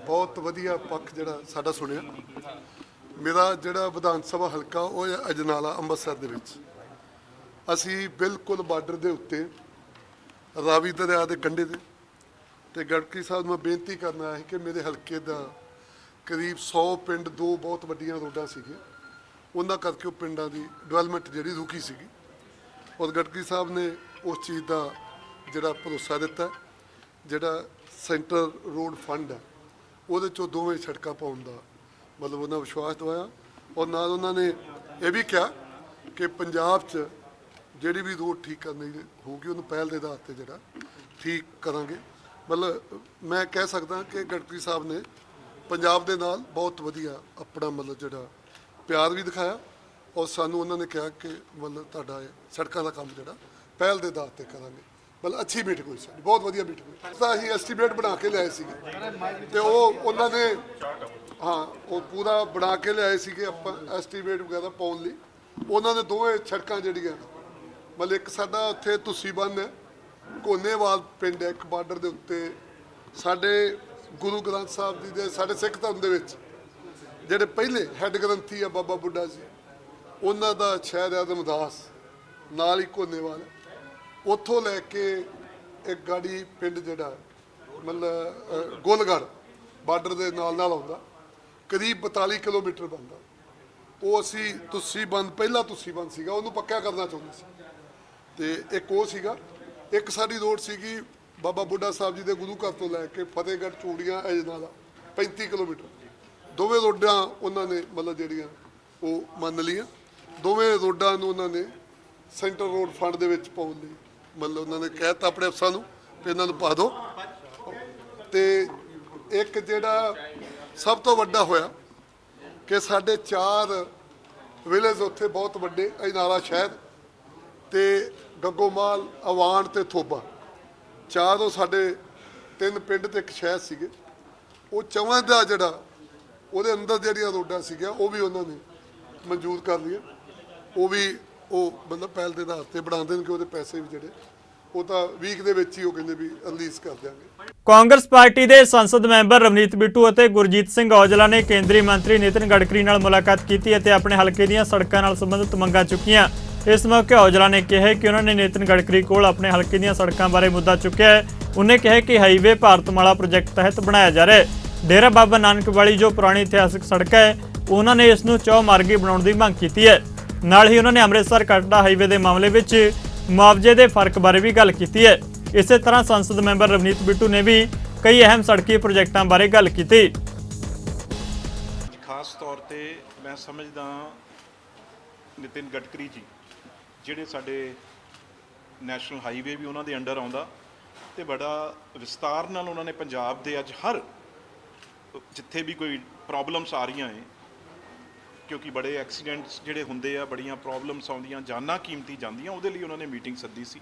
ਬਹੁਤ ਵਧੀਆ ਪੱਖ ਜਿਹੜਾ ਸਾਡਾ ਸੁਣਿਆ। ਮੇਰਾ ਜਿਹੜਾ ਵਿਧਾਨ ਸਭਾ ਹਲਕਾ ਉਹ ਹੈ ਅਜਨਾਲਾ ਅੰਮ੍ਰਿਤਸਰ ਦੇ ਵਿੱਚ। ਅਸੀਂ ਬਿਲਕੁਲ ਬਾਰਡਰ ਦੇ ਉੱਤੇ ਰਾਵੀ ਦਰਿਆ ਦੇ ਕੰਢੇ ਤੇ ਗਡਕਰੀ ਸਾਹਿਬ ਨੂੰ ਮੈਂ ਬੇਨਤੀ ਕਰਨਾ ਹੈ ਕਿ ਮੇਰੇ ਹਲਕੇ ਦਾ ਕਰੀਬ 100 ਪਿੰਡ, 2 ਬਹੁਤ ਵੱਡੀਆਂ ਰੋਡਾਂ ਸੀਗੇ, ਉਹਨਾਂ ਕਰਕੇ ਉਹ ਪਿੰਡਾਂ ਦੀ ਡਿਵੈਲਪਮੈਂਟ ਜਿਹੜੀ ਰੁਕੀ ਸੀਗੀ, ਔਰ ਗਡਕਰੀ ਸਾਹਿਬ ਨੇ ਉਸ ਚੀਜ਼ ਦਾ ਜਿਹੜਾ ਭਰੋਸਾ ਦਿੱਤਾ। ਜਿਹੜਾ ਸੈਂਟਰਲ ਰੋਡ ਫੰਡ ਹੈ ਉਹਦੇ 'ਚੋਂ ਦੋਵੇਂ ਸੜਕਾਂ ਪਾਉਣ ਦਾ ਮਤਲਬ ਉਹਨਾਂ ਵਿਸ਼ਵਾਸ ਦਿਵਾਇਆ, ਔਰ ਨਾਲ ਉਹਨਾਂ ਨੇ ਇਹ ਵੀ ਕਿਹਾ ਕਿ ਪੰਜਾਬ 'ਚ ਜਿਹੜੀ ਵੀ ਰੋਡ ਠੀਕ ਕਰਨੀ ਹੋਊਗੀ ਉਹਨੂੰ ਪਹਿਲ ਦੇ ਆਧਾਰ 'ਤੇ ਜਿਹੜਾ ਠੀਕ ਕਰਾਂਗੇ। ਮਤਲਬ ਮੈਂ ਕਹਿ ਸਕਦਾ ਕਿ ਗਡਕਰੀ ਸਾਹਿਬ ਨੇ ਪੰਜਾਬ ਦੇ ਨਾਲ ਬਹੁਤ ਵਧੀਆ ਆਪਣਾ ਮਤਲਬ ਜਿਹੜਾ ਪਿਆਰ ਵੀ ਦਿਖਾਇਆ, ਔਰ ਸਾਨੂੰ ਉਹਨਾਂ ਨੇ ਕਿਹਾ ਕਿ ਮਤਲਬ ਤੁਹਾਡਾ ਸੜਕਾਂ ਦਾ ਕੰਮ ਜਿਹੜਾ ਪਹਿਲ ਦੇ ਆਧਾਰ 'ਤੇ ਕਰਾਂਗੇ। ਮਤਲਬ ਅੱਛੀ ਮੀਟਿੰਗ ਹੋਈ ਸਾਡੀ, ਬਹੁਤ ਵਧੀਆ ਮੀਟਿੰਗ ਹੋਈ। ਤਾਂ ਅਸੀਂ ਐਸਟੀਮੇਟ ਬਣਾ ਕੇ ਲਿਆਏ ਸੀਗੇ ਤੇ ਉਹ ਉਹਨਾਂ ਨੇ ਉਹ ਪੂਰਾ ਬਣਾ ਕੇ ਲਿਆਏ ਸੀਗੇ ਆਪਾਂ ਐਸਟੀਮੇਟ ਵਗੈਰਾ ਪਾਉਣ ਲਈ। ਉਹਨਾਂ ਨੇ ਦੋਵੇਂ ਸੜਕਾਂ ਜਿਹੜੀਆਂ ਮਤਲਬ ਇੱਕ ਸਾਡਾ ਉੱਥੇ ਤੁਸੀਂ ਬੰਨ ਹੈ, ਕੋਨੇਵਾਲ ਪਿੰਡ ਹੈ ਇੱਕ ਬਾਰਡਰ ਦੇ ਉੱਤੇ, ਸਾਡੇ ਗੁਰੂ ਗ੍ਰੰਥ ਸਾਹਿਬ ਜੀ ਦੇ ਸਾਡੇ ਸਿੱਖ ਧਰਮ ਦੇ ਵਿੱਚ ਜਿਹੜੇ ਪਹਿਲੇ ਹੈੱਡ ਗ੍ਰੰਥੀ ਆ ਬਾਬਾ ਬੁੱਢਾ ਜੀ, ਉਹਨਾਂ ਦਾ ਸ਼ਹਿਰ ਆਦਮਦਾਸ ਨਾਲ ਹੀ ਕੋਨੇਵਾਲ, ਉੱਥੋਂ ਲੈ ਕੇ ਇੱਕ ਗਾੜੀ ਪਿੰਡ ਜਿਹੜਾ ਮਤਲਬ ਗੋਲਗੜ੍ਹ ਬਾਰਡਰ ਦੇ ਨਾਲ ਆਉਂਦਾ, ਕਰੀਬ 42 ਕਿਲੋਮੀਟਰ ਬਣਦਾ। ਉਹ ਅਸੀਂ ਤੁਸੀਂ ਬੰਦ ਪਹਿਲਾ ਤੁਸੀਂ ਬੰਦ ਸੀਗਾ ਉਹਨੂੰ ਪੱਕਾ ਕਰਨਾ ਚਾਹੁੰਦੇ ਸੀ ਤੇ ਇੱਕ ਉਹ ਸੀਗਾ। ਇੱਕ ਸਾਡੀ ਰੋਡ ਸੀਗੀ ਬਾਬਾ ਬੁੱਢਾ ਸਾਹਿਬ ਜੀ ਦੇ ਗੁਰੂ ਘਰ ਤੋਂ ਲੈ ਕੇ ਫਤਿਹਗੜ੍ਹ ਚੂੜੀਆਂ ਅਜਨਾਲਾ 35 ਕਿਲੋਮੀਟਰ। ਦੋਵੇਂ ਰੋਡਾਂ ਉਹਨਾਂ ਨੇ ਮਤਲਬ ਜਿਹੜੀਆਂ ਉਹ ਮੰਨ ਲਈਆਂ। ਦੋਵੇਂ ਰੋਡਾਂ ਨੂੰ ਉਹਨਾਂ ਨੇ ਸੈਂਟਰ ਰੋਡ ਫੰਡ ਦੇ ਵਿੱਚ ਪਾਉਣ ਲਈ ਮਤਲਬ ਉਹਨਾਂ ਨੇ ਕਹਿਤਾ ਆਪਣੇ ਅਫਸਰਾਂ ਨੂੰ ਵੀ ਇਹਨਾਂ ਨੂੰ ਪਾ ਦਿਓ। ਤੇ ਇੱਕ ਜਿਹੜਾ ਸਭ ਤੋਂ ਵੱਡਾ ਹੋਇਆ ਕਿ ਸਾਡੇ 4 ਵਿਲੇਜ ਉੱਥੇ ਬਹੁਤ ਵੱਡੇ ਅਜਨਾਲਾ ਸ਼ਹਿਰ ਤੇ ਗੱਗੋਮਾਲ ਅਵਾਨ ਤੇ ਥੋਬਾ 4 ਉਹ ਸਾਡੇ 3 ਪਿੰਡ ਤੇ ਇੱਕ ਸ਼ਹਿਰ ਸੀਗੇ। ਉਹ ਚਵਾਂ ਦਾ ਜਿਹੜਾ ਉਹਦੇ ਅੰਦਰ ਜਿਹੜੀਆਂ ਰੋਡਾਂ ਸੀਗੀਆਂ ਉਹ ਵੀ ਉਹਨਾਂ ਨੇ ਮਨਜ਼ੂਰ ਕਰ ਲਈਆਂ। ਉਹ ਵੀ ਉਹ ਮਤਲਬ ਪਹਿਲ ਦੇ ਆਧਾਰ ਤੇ ਬਣਾ ਦੇਣ ਕਿ ਉਹਦੇ ਪੈਸੇ ਵੀ ਜਿਹੜੇ ਉਹ ਤਾਂ ਵੀਕ ਦੇ ਵਿੱਚ ਹੀ ਉਹ ਕਹਿੰਦੇ ਵੀ ਰਿਲੀਜ਼ ਕਰ ਦਿਆਂਗੇ। ਕਾਂਗਰਸ ਪਾਰਟੀ ਦੇ ਸੰਸਦ ਮੈਂਬਰ ਰਵਨੀਤ ਬਿੱਟੂ ਅਤੇ ਗੁਰਜੀਤ ਸਿੰਘ ਔਜਲਾ ਨੇ ਕੇਂਦਰੀ ਮੰਤਰੀ ਨਿਤਿਨ ਗਡਕਰੀ ਨਾਲ ਮੁਲਾਕਾਤ ਕੀਤੀ ਅਤੇ ਆਪਣੇ ਹਲਕੇ ਦੀਆਂ ਸੜਕਾਂ ਨਾਲ ਸੰਬੰਧਿਤ ਮੰਗਾਂ ਚੁੱਕੀਆਂ। ਇਸ ਮੌਕੇ ਔਜਲਾ ਨੇ ਕਿਹਾ ਕਿ ਉਹਨਾਂ ਨੇ ਨਿਤਿਨ ਗਡਕਰੀ ਕੋਲ ਆਪਣੇ ਹਲਕੇ ਦੀਆਂ ਸੜਕਾਂ ਬਾਰੇ ਮੁੱਦਾ ਚੁੱਕਿਆ ਹੈ। ਉਹਨੇ ਕਿਹਾ ਕਿ ਹਾਈਵੇ ਭਾਰਤਮਾਲਾ ਪ੍ਰੋਜੈਕਟ ਤਹਿਤ ਬਣਾਇਆ ਜਾ ਰਿਹਾ ਹੈ। ਡੇਰਾ ਬਾਬਾ ਨਾਨਕ ਵਾਲੀ ਜੋ ਪੁਰਾਣੀ ਇਤਿਹਾਸਕ ਸੜਕ ਹੈ ਉਹਨਾਂ ਨੇ ਇਸ ਨੂੰ ਚੌਮਾਰਗੀ ਬਣਾਉਣ ਦੀ ਮੰਗ ਕੀਤੀ ਹੈ। ਨਾਲ ਹੀ ਉਹਨਾਂ ਨੇ ਅੰਮ੍ਰਿਤਸਰ ਕਟੜਾ ਹਾਈਵੇ ਦੇ ਮਾਮਲੇ ਵਿੱਚ ਮੁਆਵਜ਼ੇ ਦੇ ਫਰਕ ਬਾਰੇ ਵੀ ਗੱਲ ਕੀਤੀ ਹੈ। ਇਸੇ ਤਰ੍ਹਾਂ ਸੰਸਦ ਮੈਂਬਰ ਰਵਨੀਤ ਬਿੱਟੂ ਨੇ ਵੀ ਕਈ ਅਹਿਮ ਸੜਕੀ ਪ੍ਰੋਜੈਕਟਾਂ ਬਾਰੇ ਗੱਲ ਕੀਤੀ। ਖਾਸ ਤੌਰ ਤੇ ਮੈਂ ਸਮਝਦਾ ਨਿਤਿਨ ਗਡਕਰੀ ਜੀ ਜਿਹੜੇ ਸਾਡੇ ਨੈਸ਼ਨਲ ਹਾਈਵੇ ਵੀ ਉਹਨਾਂ ਦੇ ਅੰਡਰ ਆਉਂਦਾ ਤੇ ਬੜਾ ਵਿਸਤਾਰ ਨਾਲ ਉਹਨਾਂ ਨੇ ਪੰਜਾਬ ਦੇ ਅੱਜ ਹਰ ਜਿੱਥੇ ਵੀ ਕੋਈ ਪ੍ਰੋਬਲਮਸ ਆ ਰਹੀਆਂ ਹੈ ਕਿਉਂਕਿ ਬੜੇ ਐਕਸੀਡੈਂਟਸ ਜਿਹੜੇ ਹੁੰਦੇ ਆ ਬੜੀਆਂ ਪ੍ਰੋਬਲਮਸ ਆਉਂਦੀਆਂ ਜਾਨਾਂ ਕੀਮਤੀ ਜਾਂਦੀਆਂ ਉਹਦੇ ਲਈ ਉਹਨਾਂ ਨੇ ਮੀਟਿੰਗ ਸੱਦੀ ਸੀ।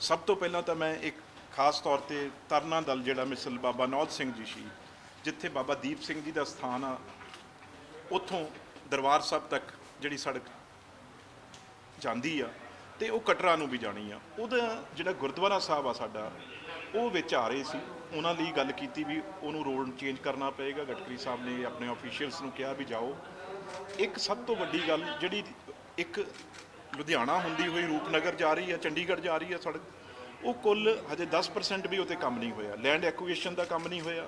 ਸਭ ਤੋਂ ਪਹਿਲਾਂ ਤਾਂ ਮੈਂ ਇੱਕ ਖਾਸ ਤੌਰ ਤੇ ਤਰਨਾ ਦਲ ਜਿਹੜਾ ਮਿਸਲ ਬਾਬਾ ਨੌਧ ਸਿੰਘ ਜੀ ਸੀ ਜਿੱਥੇ ਬਾਬਾ ਦੀਪ ਸਿੰਘ ਜੀ ਦਾ ਸਥਾਨ ਆ ਉੱਥੋਂ ਦਰਬਾਰ ਸਾਹਿਬ ਤੱਕ ਜਿਹੜੀ ਸੜਕ ਜਾਂਦੀ ਆ ਤੇ ਉਹ ਕਟਰਾ ਨੂੰ ਵੀ ਜਾਣੀ ਆ ਉਹਦਾ ਜਿਹੜਾ ਗੁਰਦੁਆਰਾ ਸਾਹਿਬ ਆ ਸਾਡਾ ਉਹ ਵਿੱਚ ਆ ਰਹੇ ਸੀ। ਉਹਨਾਂ ਲਈ ਗੱਲ ਕੀਤੀ ਵੀ ਉਹਨੂੰ ਰੋਡ ਚੇਂਜ ਕਰਨਾ ਪਏਗਾ। ਗਡਕਰੀ ਸਾਹਿਬ ਨੇ ਆਪਣੇ ਆਫੀਸ਼ੀਅਲਸ ਨੂੰ ਕਿਹਾ ਵੀ ਜਾਓ। ਇੱਕ ਸਭ ਤੋਂ ਵੱਡੀ ਗੱਲ ਜਿਹੜੀ ਇੱਕ ਲੁਧਿਆਣਾ ਹੁੰਦੀ ਹੋਈ ਰੂਪਨਗਰ ਜਾ ਰਹੀ ਹੈ ਚੰਡੀਗੜ੍ਹ ਜਾ ਰਹੀ ਹੈ ਸੜਕ ਉਹ ਕੁੱਲ ਹਜੇ 10% ਵੀ ਉੱਤੇ ਕੰਮ ਨਹੀਂ ਹੋਇਆ। ਲੈਂਡ ਐਕੁਇਜ਼ੀਸ਼ਨ ਦਾ ਕੰਮ ਨਹੀਂ ਹੋਇਆ।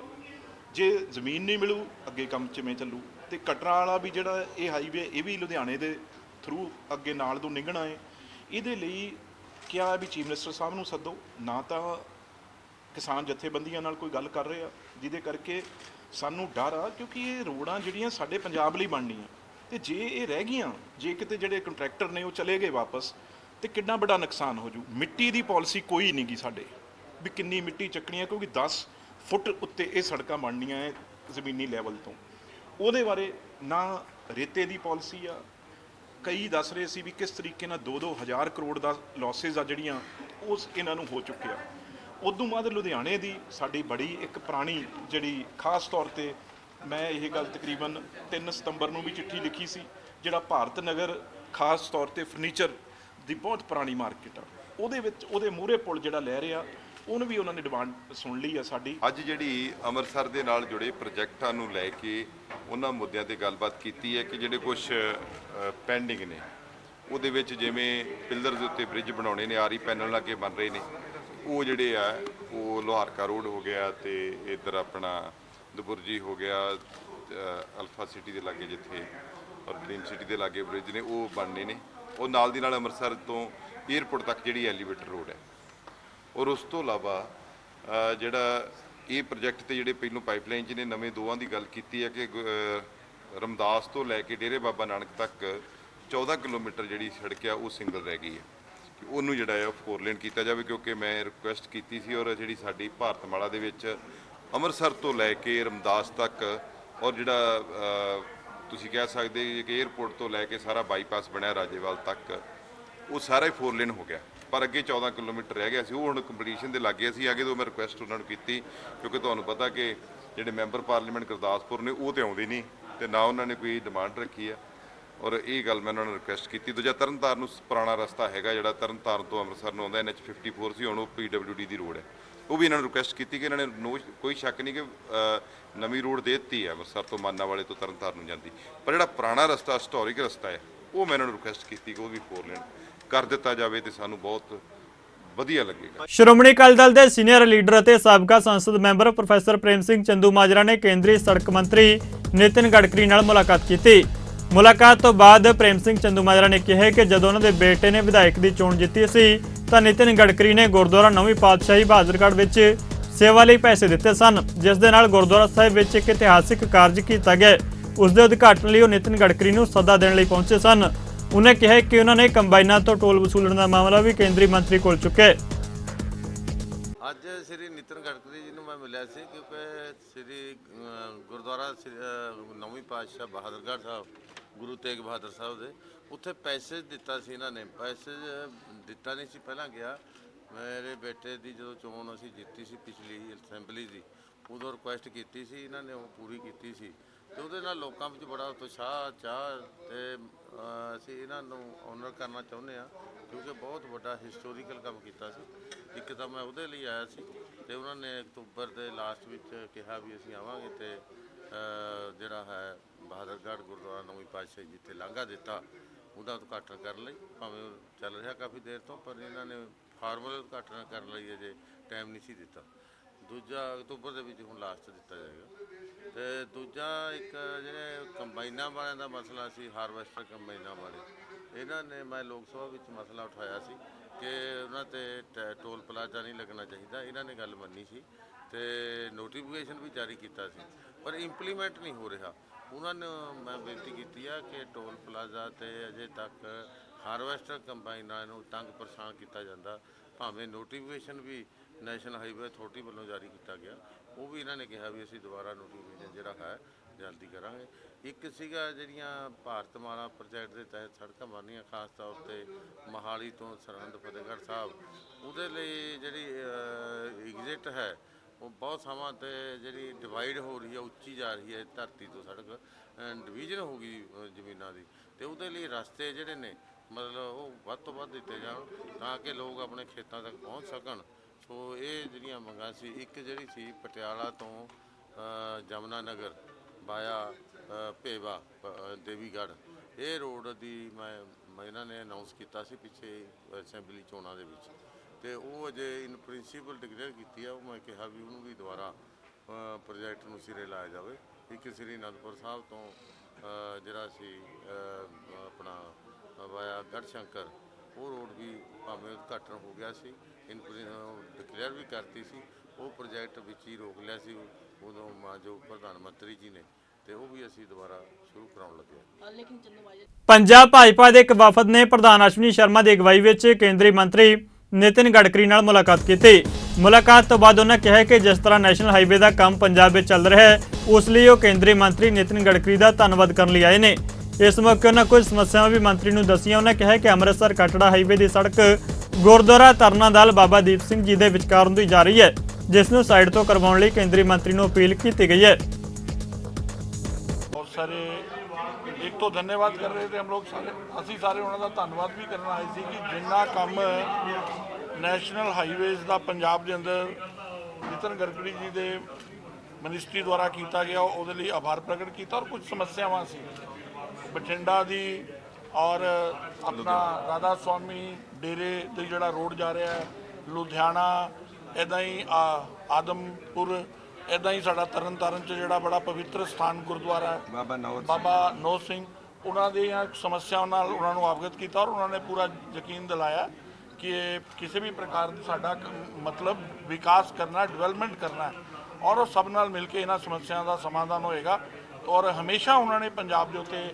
ਜੇ ਜ਼ਮੀਨ ਨਹੀਂ ਮਿਲੂ ਅੱਗੇ ਕੰਮ ਕਿਵੇਂ ਚੱਲੂ। ਤੇ ਕਟਰਾ ਵਾਲਾ ਵੀ ਜਿਹੜਾ ਇਹ ਹਾਈਵੇ ਇਹ ਵੀ ਲੁਧਿਆਣੇ ਦੇ ਥਰੂ ਅੱਗੇ ਨਾਲ ਤੋਂ ਨਿਕਲਣਾ ਹੈ। ਇਹਦੇ ਲਈ ਕਿਹਾ ਵੀ ਚੀਫ ਮਿਨਿਸਟਰ ਸਾਹਿਬ ਨੂੰ ਸੱਦੋ। ਨਾ ਤਾਂ ਕਿਸਾਨ ਜਥੇਬੰਦੀਆਂ ਨਾਲ ਕੋਈ ਗੱਲ ਕਰ ਰਹੇ ਆ ਜਿਹਦੇ ਕਰਕੇ ਸਾਨੂੰ ਡਰ ਆ ਕਿਉਂਕਿ ਇਹ ਰੋਡਾਂ ਜਿਹੜੀਆਂ ਸਾਡੇ ਪੰਜਾਬ ਲਈ ਬਣਨੀਆਂ ਤੇ ਜੇ ਇਹ ਰਹਿ ਗਈਆਂ ਜੇ ਕਿਤੇ ਜਿਹੜੇ ਕੰਟਰੈਕਟਰ ਨੇ ਉਹ ਚਲੇ ਗਏ ਵਾਪਸ ਤੇ ਕਿੰਨਾ ਵੱਡਾ ਨੁਕਸਾਨ ਹੋ ਜੂ। ਮਿੱਟੀ ਦੀ ਪਾਲਿਸੀ ਕੋਈ ਨਹੀਂ ਗੀ ਸਾਡੇ ਵੀ ਕਿੰਨੀ ਮਿੱਟੀ ਚੱਕਣੀ ਹੈ ਕਿਉਂਕਿ 10 ਫੁੱਟ ਉੱਤੇ ਇਹ ਸੜਕਾਂ ਬਣਨੀਆਂ ਹੈ ਜ਼ਮੀਨੀ ਲੈਵਲ ਤੋਂ। ਉਹਦੇ ਬਾਰੇ ਨਾ ਰੇਤੇ ਦੀ ਪਾਲਿਸੀ ਆ। ਕਈ ਦੱਸ ਰਹੇ ਸੀ ਵੀ ਕਿਸ ਤਰੀਕੇ ਨਾਲ 2-2 ਹਜ਼ਾਰ ਕਰੋੜ ਦਾ ਲਾਸਿਸ ਆ ਜਿਹੜੀਆਂ ਉਸ ਇਹਨਾਂ ਨੂੰ ਹੋ ਚੁੱਕਿਆ। ਉਦੋਂ ਬਾਅਦ ਲੁਧਿਆਣੇ ਦੀ ਸਾਡੀ ਬੜੀ ਇੱਕ ਪੁਰਾਣੀ ਜਿਹੜੀ ਖਾਸ ਤੌਰ ਤੇ ਮੈਂ ਇਹ ਗੱਲ ਤਕਰੀਬਨ 3 ਸਤੰਬਰ ਨੂੰ ਵੀ ਚਿੱਠੀ ਲਿਖੀ ਸੀ ਜਿਹੜਾ ਭਾਰਤ ਨਗਰ ਖਾਸ ਤੌਰ ਤੇ ਫਰਨੀਚਰ ਦੀ ਬਹੁਤ ਪੁਰਾਣੀ ਮਾਰਕੀਟ ਆ ਉਹਦੇ ਵਿੱਚ ਉਹਦੇ ਮੂਹਰੇ ਪੁਲ ਜਿਹੜਾ ਲੈ ਰਿਹਾ ਉਹਨੂੰ ਵੀ ਉਹਨਾਂ ਨੇ ਡਿਮਾਂਡ ਸੁਣ ਲਈ ਆ ਸਾਡੀ। ਅੱਜ ਜਿਹੜੀ ਅੰਮ੍ਰਿਤਸਰ ਦੇ ਨਾਲ ਜੁੜੇ ਪ੍ਰੋਜੈਕਟਾਂ ਨੂੰ ਲੈ ਕੇ ਉਹਨਾਂ ਮੁੱਦਿਆਂ ਤੇ ਗੱਲਬਾਤ ਕੀਤੀ ਹੈ ਕਿ ਜਿਹੜੇ ਕੁਝ ਪੈਂਡਿੰਗ ਨੇ ਉਹਦੇ ਵਿੱਚ ਜਿਵੇਂ ਪਿਲਰ ਦੇ ਉੱਤੇ ਬ੍ਰਿਜ ਬਣਾਉਣੇ ਨੇ ਆਰੀ ਪੈਨਲ ਲਾ ਕੇ ਬਣ ਰਹੇ ਨੇ ਉਹ ਜਿਹੜੇ ਆ ਉਹ ਲੋਹਾਰਕਾ ਰੋਡ ਹੋ ਗਿਆ ਤੇ ਇੱਧਰ ਆਪਣਾ ਦਬੁਰਜੀ ਹੋ ਗਿਆ ਅਲਫਾ ਸਿਟੀ ਦੇ ਲਾਗੇ ਜਿੱਥੇ ਔਰ ਡ੍ਰੀਮ ਸਿਟੀ ਦੇ ਲਾਗੇ ਬ੍ਰਿਜ ਨੇ ਉਹ ਬਣਨੇ ਨੇ। ਉਹ ਨਾਲ ਦੀ ਨਾਲ ਅੰਮ੍ਰਿਤਸਰ ਤੋਂ ਏਅਰਪੋਰਟ ਤੱਕ ਜਿਹੜੀ ਐਲੀਵੇਟਰ ਰੋਡ ਹੈ ਔਰ ਉਸ ਤੋਂ ਇਲਾਵਾ ਜਿਹੜਾ ਇਹ ਪ੍ਰੋਜੈਕਟ ਤੇ ਜਿਹੜੇ ਪਹਿਲੋਂ ਪਾਈਪਲਾਈਨ 'ਚ ਨੇ ਨਵੇਂ ਦੋਵਾਂ ਦੀ ਗੱਲ ਕੀਤੀ ਹੈ ਕਿ ਰਮਦਾਸ ਤੋਂ ਲੈ ਕੇ ਡੇਰੇ ਬਾਬਾ ਨਾਨਕ ਤੱਕ 14 ਕਿਲੋਮੀਟਰ ਜਿਹੜੀ ਸੜਕ ਆ ਉਹ ਸਿੰਗਲ ਰਹਿ ਗਈ ਹੈ ਕਿ ਉਹਨੂੰ ਜਿਹੜਾ ਹੈ 4 ਲੇਨ ਕੀਤਾ ਜਾਵੇ ਕਿਉਂਕਿ ਮੈਂ ਰਿਕੁਐਸਟ ਕੀਤੀ ਸੀ ਔਰ ਜਿਹੜੀ ਸਾਡੀ ਭਾਰਤਮਾਲਾ ਦੇ ਵਿੱਚ ਅੰਮ੍ਰਿਤਸਰ ਤੋਂ ਲੈ ਕੇ ਰਮਦਾਸ ਤੱਕ ਔਰ ਜਿਹੜਾ ਤੁਸੀਂ ਕਹਿ ਸਕਦੇ ਕਿ ਏਅਰਪੋਰਟ ਤੋਂ ਲੈ ਕੇ ਸਾਰਾ ਬਾਈਪਾਸ ਬਣਿਆ ਰਾਜੇਵਾਲ ਤੱਕ ਉਹ ਸਾਰਾ ਹੀ 4 ਲੇਨ ਹੋ ਗਿਆ ਪਰ ਅੱਗੇ 14 ਕਿਲੋਮੀਟਰ ਰਹਿ ਗਿਆ ਸੀ ਉਹ ਹੁਣ ਕੰਪਲੀਸ਼ਨ ਦੇ ਲੱਗੇ ਸੀ। ਅੱਗੇ ਤੋਂ ਮੈਂ ਰਿਕੁਐਸਟ ਉਹਨਾਂ ਨੂੰ ਕੀਤੀ ਕਿਉਂਕਿ ਤੁਹਾਨੂੰ ਪਤਾ ਕਿ ਜਿਹੜੇ ਮੈਂਬਰ ਪਾਰਲੀਮੈਂਟ ਗੁਰਦਾਸਪੁਰ ਨੇ ਉਹ ਤੇ ਆਉਂਦੇ ਨਹੀਂ ਤੇ ਨਾ ਉਹਨਾਂ ਨੇ ਕੋਈ ਡਿਮਾਂਡ ਰੱਖੀ ਆ ਔਰ ਇਹ ਗੱਲ ਮੈਂ ਉਹਨਾਂ ਨੂੰ ਰਿਕੁਐਸਟ ਕੀਤੀ। ਦੂਜਾ ਤਰਨਤਾਰਨ ਨੂੰ ਪੁਰਾਣਾ ਰਸਤਾ ਹੈਗਾ ਜਿਹੜਾ ਤਰਨਤਾਰਨ ਤੋਂ ਅੰਮ੍ਰਿਤਸਰ ਨੂੰ ਆਉਂਦਾ NH 54 ਸੀ ਹੁਣ ਉਹ PWD ਦੀ ਰੋਡ ਹੈ ਉਹ ਵੀ ਇਹਨਾਂ ਨੂੰ ਰਿਕੁਐਸਟ ਕੀਤੀ ਕਿ ਇਹਨਾਂ ਨੇ ਕੋਈ ਸ਼ੱਕ ਨਹੀਂ ਕਿ ਨਵੀਂ ਰੋਡ ਦੇ ਦਿੱਤੀ ਹੈ ਅੰਮ੍ਰਿਤਸਰ ਤੋਂ ਮਾਨਾ ਵਾਲੇ ਤੋਂ ਤਰਨਤਾਰਨ ਨੂੰ ਜਾਂਦੀ ਪਰ ਜਿਹੜਾ ਪੁਰਾਣਾ ਰਸਤਾ ਹਿਸਟੋਰਿਕ ਰਸਤਾ ਹੈ ਉਹ ਮੈਂ ਇਹਨਾਂ ਨੂੰ ਰਿਕੁਐਸਟ ਕੀਤੀ ਕਿ ਉਹ ਵੀ 4 ਲੇਨ ਕਰ ਦਿੱਤਾ ਜਾਵੇ ਤੇ ਸਾਨੂੰ ਬਹੁਤ ਵਧੀਆ ਲੱਗੇਗਾ। ਸ਼੍ਰੋਮਣੀ ਅਕਾਲੀ ਦਲ ਦੇ ਸੀਨੀਅਰ ਲੀਡਰ ਅਤੇ ਸਾਬਕਾ ਸੰਸਦ ਮੈਂਬਰ ਪ੍ਰੋਫੈਸਰ ਪ੍ਰੇਮ ਸਿੰਘ ਚੰਦੂਮਾਜਰਾ ਨੇ ਕੇਂਦਰੀ ਸੜਕ ਮੰਤਰੀ ਨਿਤਿਨ ਗਡਕਰੀ ਨਾਲ ਮੁਲਾਕਾਤ ਕੀਤੀ। ਮੁਲਾਕਾਤ ਤੋਂ ਬਾਅਦ ਪ੍ਰੇਮ ਸਿੰਘ ਚੰਦੂਮਾਜਰਾ ਨੇ ਕਿਹਾ ਕਿ ਜਦੋਂ ਉਹਨਾਂ ਦੇ ਬੇਟੇ ਨੇ ਵਿਧਾਇਕ ਦੀ ਚੋਣ ਜਿੱਤੀ ਸੀ ਤਾਂ ਨਿਤਿਨ ਗਡਕਰੀ ਨੇ ਗੁਰਦੁਆਰਾ ਨੌਵੀਂ ਪਾਤਸ਼ਾਹੀ ਬਹਾਦਰਗੜ੍ਹ ਵਿੱਚ ਸੇਵਾ ਲਈ ਪੈਸੇ ਦਿੱਤੇ ਸਨ, ਜਿਸ ਦੇ ਨਾਲ ਗੁਰਦੁਆਰਾ ਸਾਹਿਬ ਵਿੱਚ ਇੱਕ ਇਤਿਹਾਸਿਕ ਕਾਰਜ ਕੀਤਾ ਗਿਆ। ਉਸ ਦੇ ਉਦਘਾਟਨ ਲਈ ਉਹ ਨਿਤਿਨ ਗਡਕਰੀ ਨੂੰ ਸੱਦਾ ਦੇਣ ਲਈ ਪਹੁੰਚੇ ਸਨ। ਉਹਨੇ ਕਿਹਾ ਕਿ ਉਹਨਾਂ ਨੇ ਕੰਬਾਈਨਾਂ ਤੋਂ ਟੋਲ ਵਸੂਲਣ ਦਾ ਮਾਮਲਾ ਵੀ ਕੇਂਦਰੀ ਮੰਤਰੀ ਕੋਲ ਚੁੱਕਿਆ। ਅੱਜ ਸ੍ਰੀ ਨਿਤਿਨ ਗਡਕਰੀ ਜੀ ਨੂੰ ਮੈਂ ਮਿਲਿਆ ਸੀ ਕਿਉਂਕਿ ਸ੍ਰੀ ਗੁਰਦੁਆਰਾ ਨੌਵੀਂ ਪਾਤਸ਼ਾਹ ਬਹਾਦਰਗੜ੍ਹ ਸਾਹਿਬ ਗੁਰੂ ਤੇਗ ਬਹਾਦਰ ਸਾਹਿਬ ਦੇ ਉੱਥੇ ਪੈਸੇਜ ਦਿੱਤਾ ਸੀ। ਇਹਨਾਂ ਨੇ ਪੈਸੇਜ ਦਿੱਤਾ ਨਹੀਂ ਸੀ, ਪਹਿਲਾਂ ਗਿਆ। ਮੇਰੇ ਬੇਟੇ ਦੀ ਜਦੋਂ ਚੋਣ ਅਸੀਂ ਜਿੱਤੀ ਸੀ ਪਿਛਲੀ ਅਸੈਂਬਲੀ ਦੀ, ਉਦੋਂ ਰਿਕੁਐਸਟ ਕੀਤੀ ਸੀ, ਇਹਨਾਂ ਨੇ ਉਹ ਪੂਰੀ ਕੀਤੀ ਸੀ ਤੇ ਉਹਦੇ ਨਾਲ ਲੋਕਾਂ ਵਿੱਚ ਬੜਾ ਉਤਸ਼ਾਹ ਚਾਹ ਤੇ ਅਸੀਂ ਇਹਨਾਂ ਨੂੰ ਆਨਰ ਕਰਨਾ ਚਾਹੁੰਦੇ ਹਾਂ ਕਿਉਂਕਿ ਬਹੁਤ ਵੱਡਾ ਹਿਸਟੋਰੀਕਲ ਕੰਮ ਕੀਤਾ ਸੀ। ਇੱਕ ਤਾਂ ਮੈਂ ਉਹਦੇ ਲਈ ਆਇਆ ਸੀ ਤੇ ਉਹਨਾਂ ਨੇ ਅਕਤੂਬਰ ਦੇ ਲਾਸਟ ਵਿੱਚ ਕਿਹਾ ਵੀ ਅਸੀਂ ਆਵਾਂਗੇ ਤੇ ਜਿਹੜਾ ਹੈ ਬਹਾਦਰਗੜ੍ਹ ਗੁਰਦੁਆਰਾ ਨੌਵੀਂ ਪਾਤਸ਼ਾਹੀ ਜਿੱਥੇ ਲਾਂਘਾ ਦਿੱਤਾ ਉਹਦਾ ਉਦਘਾਟਨ ਕਰਨ ਲਈ, ਭਾਵੇਂ ਉਹ ਚੱਲ ਰਿਹਾ ਕਾਫੀ ਦੇਰ ਤੋਂ, ਪਰ ਇਹਨਾਂ ਨੇ ਫਾਰਮਲ ਉਦਘਾਟਨ ਕਰਨ ਲਈ ਅਜੇ ਟਾਈਮ ਨਹੀਂ ਸੀ ਦਿੱਤਾ। ਦੂਜਾ ਅਕਤੂਬਰ ਦੇ ਵਿੱਚ ਹੁਣ ਲਾਸਟ ਦਿੱਤਾ ਜਾਏਗਾ। ਤੇ ਦੂਜਾ ਇੱਕ ਜਿਹੜੇ ਕੰਬਾਈਨਾਂ ਵਾਲਿਆਂ ਦਾ ਮਸਲਾ ਸੀ, ਹਾਰਵੈਸਟਰ ਕੰਬਾਈਨਾਂ ਵਾਲੇ, ਇਹਨਾਂ ਨੇ ਮੈਂ ਲੋਕ ਸਭਾ ਵਿੱਚ ਮਸਲਾ ਉਠਾਇਆ ਸੀ ਕਿ ਉਹਨਾਂ ਤੇ ਟੋਲ ਪਲਾਜ਼ਾ ਨਹੀਂ ਲੱਗਣਾ ਚਾਹੀਦਾ। ਇਹਨਾਂ ਨੇ ਗੱਲ ਮੰਨੀ ਸੀ ਤੇ ਨੋਟੀਫਿਕੇਸ਼ਨ ਵੀ ਜਾਰੀ ਕੀਤਾ ਸੀ, ਪਰ ਇੰਪਲੀਮੈਂਟ ਨਹੀਂ ਹੋ ਰਿਹਾ। ਉਹਨਾਂ ਨੂੰ ਮੈਂ ਬੇਨਤੀ ਕੀਤੀ ਆ ਕਿ ਟੋਲ ਪਲਾਜ਼ਾ ਤੇ ਅਜੇ ਤੱਕ ਹਾਰਵੈਸਟਰ ਕੰਬਾਈਨਾਂ ਨੂੰ ਤੰਗ ਪਰੇਸ਼ਾਨ ਕੀਤਾ ਜਾਂਦਾ, ਭਾਵੇਂ ਨੋਟੀਫਿਕੇਸ਼ਨ ਵੀ ਨੈਸ਼ਨਲ ਹਾਈਵੇ ਅਥਾਰਟੀ ਵੱਲੋਂ ਜਾਰੀ ਕੀਤਾ ਗਿਆ, ਉਹ ਵੀ ਇਹਨਾਂ ਨੇ ਕਿਹਾ ਵੀ ਅਸੀਂ ਦੁਬਾਰਾ ਨੋਟੀਫਿਕੇਸ਼ਨ ਜਿਹੜਾ ਹੈ ਜਲਦੀ ਕਰਾਂਗੇ। ਇੱਕ ਸੀਗਾ ਜਿਹੜੀਆਂ ਭਾਰਤਮਾਲਾ ਪ੍ਰੋਜੈਕਟ ਦੇ ਤਹਿਤ ਸੜਕਾਂ ਬਣਨੀਆਂ, ਖਾਸ ਤੌਰ 'ਤੇ ਮੋਹਾਲੀ ਤੋਂ ਸਰਹੰਦ ਫਤਿਹਗੜ੍ਹ ਸਾਹਿਬ, ਉਹਦੇ ਲਈ ਜਿਹੜੀ ਐਗਜ਼ਿਟ ਹੈ ਉਹ ਬਹੁਤ ਸਮਾਂ ਤੇ ਜਿਹੜੀ ਡਿਵਾਈਡ ਹੋ ਰਹੀ ਹੈ, ਉੱਚੀ ਜਾ ਰਹੀ ਹੈ ਧਰਤੀ ਤੋਂ, ਸੜਕ ਡਿਵੀਜ਼ਨ ਹੋ ਗਈ ਜ਼ਮੀਨਾਂ ਦੀ, ਤੇ ਉਹਦੇ ਲਈ ਰਸਤੇ ਜਿਹੜੇ ਨੇ ਮਤਲਬ ਉਹ ਵੱਧ ਤੋਂ ਵੱਧ ਦਿੱਤੇ ਜਾਣ ਤਾਂ ਕਿ ਲੋਕ ਆਪਣੇ ਖੇਤਾਂ ਤੱਕ ਪਹੁੰਚ ਸਕਣ। ਸੋ ਇਹ ਜਿਹੜੀਆਂ ਮੰਗਾਂ ਸੀ, ਇੱਕ ਜਿਹੜੀ ਸੀ ਪਟਿਆਲਾ ਤੋਂ ਜਮਨਾ ਨਗਰ ਵਾਇਆ ਭੇਵਾ ਦੇਵੀਗੜ੍ਹ, ਇਹ ਰੋਡ ਦੀ ਮੈਂ ਇਹਨਾਂ ਨੇ ਅਨਾਉਂਸ ਕੀਤਾ ਸੀ ਪਿੱਛੇ ਅਸੈਂਬਲੀ ਚੋਣਾਂ ਦੇ ਵਿੱਚ, ਤੇ ਉਹ ਅਜੇ ਇਨ ਪ੍ਰਿੰਸੀਪਲ ਡਿਕਲੇਅਰ ਕੀਤੀ ਆ। ਉਹ ਮੈਂ ਕਿਹਾ ਵੀ ਉਹਨੂੰ ਵੀ ਦੁਬਾਰਾ ਪ੍ਰੋਜੈਕਟ ਨੂੰ ਸਿਰੇ ਲਾਇਆ ਜਾਵੇ। ਇੱਕ ਸ੍ਰੀ ਅਨੰਦਪੁਰ ਸਾਹਿਬ ਤੋਂ ਜਿਹੜਾ ਸੀ ਆਪਣਾ ਵਾਇਆ ਗੜ੍ਹਸ਼ੰਕਰ, ਉਹ ਰੋਡ ਵੀ ਭਾਵੇਂ ਉਦਘਾਟਨ ਹੋ ਗਿਆ ਸੀ, ਇਨ ਡਿਕਲੇਅਰ ਵੀ ਕਰਤੀ ਸੀ, ਉਹ ਪ੍ਰੋਜੈਕਟ ਵਿੱਚ ਹੀ ਰੋਕ ਲਿਆ ਸੀ ਉਦੋਂ ਜੋ ਪ੍ਰਧਾਨ ਮੰਤਰੀ ਜੀ ਨੇ, ਤੇ ਉਹ ਵੀ ਅਸੀਂ ਦੁਬਾਰਾ ਸ਼ੁਰੂ ਕਰਾਉਣ ਲੱਗੇ। ਪੰਜਾਬ ਭਾਜਪਾ ਦੇ ਇੱਕ ਵਫਦ ਨੇ ਪ੍ਰਧਾਨ ਅਸ਼ਵਨੀ ਸ਼ਰਮਾ ਦੀ ਅਗਵਾਈ ਵਿੱਚ ਕੇਂਦਰੀ ਮੰਤਰੀ ਨਿਤਿਨ ਗਡਕਰੀ ਨਾਲ ਮੁਲਾਕਾਤ ਕੀਤੀ। ਮੁਲਾਕਾਤ ਤੋਂ ਬਾਅਦ ਉਹਨਾਂ ਕਿਹਾ ਕਿ ਜਿਸ ਤਰ੍ਹਾਂ ਨੈਸ਼ਨਲ ਹਾਈਵੇ ਦਾ ਕੰਮ ਪੰਜਾਬ ਵਿੱਚ ਚੱਲ ਰਿਹਾ ਹੈ, ਉਸ ਲਈ ਉਹ ਕੇਂਦਰੀ ਮੰਤਰੀ ਨਿਤਿਨ ਗਡਕਰੀ ਦਾ ਧੰਨਵਾਦ ਕਰਨ ਲਈ ਆਏ ਨੇ। ਇਸ ਮੌਕੇ ਉਹਨਾਂ ਕੁਝ ਸਮੱਸਿਆਵਾਂ ਵੀ ਮੰਤਰੀ ਨੂੰ ਦੱਸੀਆਂ। ਉਹਨਾਂ ਕਿਹਾ ਕਿ ਅੰਮ੍ਰਿਤਸਰ ਕਟੜਾ ਹਾਈਵੇ ਦੀ ਸੜਕ ਗੁਰਦੁਆਰਾ ਤਰਨਾਦਲ ਬਾਬਾ ਦੀਪ ਸਿੰਘ ਜੀ ਦੇ ਵਿਚਕਾਰ ਹੁੰਦੀ ਜਾ ਰਹੀ ਹੈ, ਜਿਸ ਨੂੰ ਸਾਈਡ ਤੋਂ ਕਰਵਾਉਣ ਲਈ ਕੇਂਦਰੀ ਮੰਤਰੀ ਨੂੰ ਅਪੀਲ ਕੀਤੀ गई है। बहुत सारे एक तो धन्यवाद कर रहे थे हम लोग सारे, ਅਸੀਂ ਸਾਰੇ ਉਹਨਾਂ ਦਾ ਧੰਨਵਾਦ ਵੀ ਕਰਨ ਆਏ ਸੀ ਕਿ ਜਿੰਨਾ ਕੰਮ ਨੈਸ਼ਨਲ ਹਾਈਵੇਜ਼ ਦਾ ਪੰਜਾਬ ਦੇ ਅੰਦਰ ਨਿਤਿਨ ਗਡਕਰੀ ਜੀ ਦੇ ਮਿਨਿਸਟਰੀ ਦੁਆਰਾ ਕੀਤਾ ਗਿਆ, ਉਹਦੇ ਲਈ ਆਭਾਰ ਪ੍ਰਗਟ ਕੀਤਾ। ਔਰ ਕੁਝ ਸਮੱਸਿਆਵਾਂ ਸੀ ਬਠਿੰਡਾ ਦੀ ਔਰ ਆਪਣਾ ਰਾਧਾ ਸਵਾਮੀ ਡੇਰੇ ਤੇ ਜਿਹੜਾ ਰੋਡ ਜਾ ਰਿਹਾ ਹੈ, ਲੁਧਿਆਣਾ, ਇੱਦਾਂ ਹੀ ਆਦਮਪੁਰ, ਇੱਦਾਂ ਹੀ ਸਾਡਾ ਤਰਨ ਤਾਰਨ 'ਚ ਜਿਹੜਾ ਬੜਾ ਪਵਿੱਤਰ ਸਥਾਨ ਗੁਰਦੁਆਰਾ ਹੈ ਬਾਬਾ ਨੌਰ ਸਿੰਘ, ਉਹਨਾਂ ਦੀਆਂ ਸਮੱਸਿਆਵਾਂ ਨਾਲ ਉਹਨਾਂ ਨੂੰ ਅਵਗਤ ਕੀਤਾ। ਔਰ ਉਹਨਾਂ ਨੇ ਪੂਰਾ ਯਕੀਨ ਦਿਲਾਇਆ ਕਿ ਕਿਸੇ ਵੀ ਪ੍ਰਕਾਰ ਦੀ ਸਾਡਾ ਮਤਲਬ ਵਿਕਾਸ ਕਰਨਾ, ਡਿਵੈਲਪਮੈਂਟ ਕਰਨਾ, ਔਰ ਉਹ ਸਭ ਨਾਲ ਮਿਲ ਕੇ ਇਹਨਾਂ ਸਮੱਸਿਆਵਾਂ ਦਾ ਸਮਾਧਾਨ ਹੋਏਗਾ। ਔਰ ਹਮੇਸ਼ਾ ਉਹਨਾਂ ਨੇ ਪੰਜਾਬ ਦੇ ਉੱਤੇ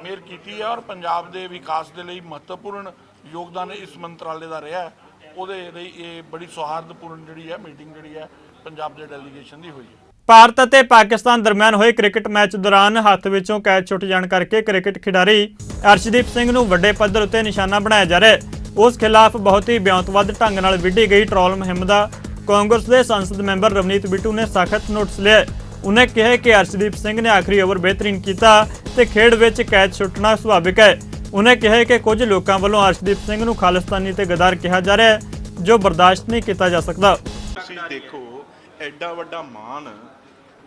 ਮਿਹਰ ਕੀਤੀ ਹੈ ਔਰ ਪੰਜਾਬ ਦੇ ਵਿਕਾਸ ਦੇ ਲਈ ਮਹੱਤਵਪੂਰਨ ਯੋਗਦਾਨ ਇਸ ਮੰਤਰਾਲੇ ਦਾ ਰਿਹਾ ਹੈ। ਉਹਦੇ ਲਈ ਇਹ ਬੜੀ ਸੌਹਾਰਦਪੂਰਨ ਜਿਹੜੀ ਹੈ ਮੀਟਿੰਗ ਜਿਹੜੀ ਹੈ ਪੰਜਾਬ ਦੇ ਡੈਲੀਗੇਸ਼ਨ ਦੀ ਹੋਈ ਹੈ। ਭਾਰਤ ਅਤੇ ਪਾਕਿਸਤਾਨ ਦਰਮਿਆਨ ਹੋਏ ਕ੍ਰਿਕਟ ਮੈਚ ਦੌਰਾਨ ਹੱਥ ਵਿੱਚੋਂ ਕੈਚ ਛੁੱਟ ਜਾਣ ਕਰਕੇ ਕ੍ਰਿਕਟ ਖਿਡਾਰੀ ਅਰਸ਼ਦੀਪ ਸਿੰਘ ਨੂੰ ਵੱਡੇ ਪੱਧਰ ਉੱਤੇ ਨਿਸ਼ਾਨਾ ਬਣਾਇਆ ਜਾ ਰਿਹਾ ਹੈ। ਉਸ ਖਿਲਾਫ ਬਹੁਤ ਹੀ ਬਿਆਨਤਵੱਧ ਢੰਗ ਨਾਲ ਵਿੱਢੀ ਗਈ ਟਰੋਲ ਮੁਹਿੰਮ ਦਾ ਕਾਂਗਰਸ ਦੇ ਸੰਸਦ ਮੈਂਬਰ ਰਵਨੀਤ ਬਿੱਟੂ ਨੇ ਸਖਤ ਨੋਟਿਸ ਲਿਆ। ਉਹਨੇ ਕਿਹਾ ਕਿ ਅਰਸ਼ਦੀਪ ਸਿੰਘ ਨੇ ਆਖਰੀ ਓਵਰ ਬਿਹਤਰੀਨ ਕੀਤਾ ਤੇ ਖੇਡ ਵਿੱਚ ਕੈਚ ਛੁੱਟਣਾ ਸੁਭਾਵਿਕ ਹੈ। ਉਹਨੇ ਕਿਹਾ ਕਿ ਕੁਝ ਲੋਕਾਂ ਵੱਲੋਂ ਅਰਸ਼ਦੀਪ ਸਿੰਘ ਨੂੰ ਖਾਲਿਸਤਾਨੀ ਤੇ ਗਦਾਰ ਕਿਹਾ ਜਾ ਰਿਹਾ ਹੈ, ਜੋ ਬਰਦਾਸ਼ਤ ਨਹੀਂ ਕੀਤਾ ਜਾ ਸਕਦਾ। ਤੁਸੀਂ ਦੇਖੋ ਐਡਾ ਵੱਡਾ ਮਾਣ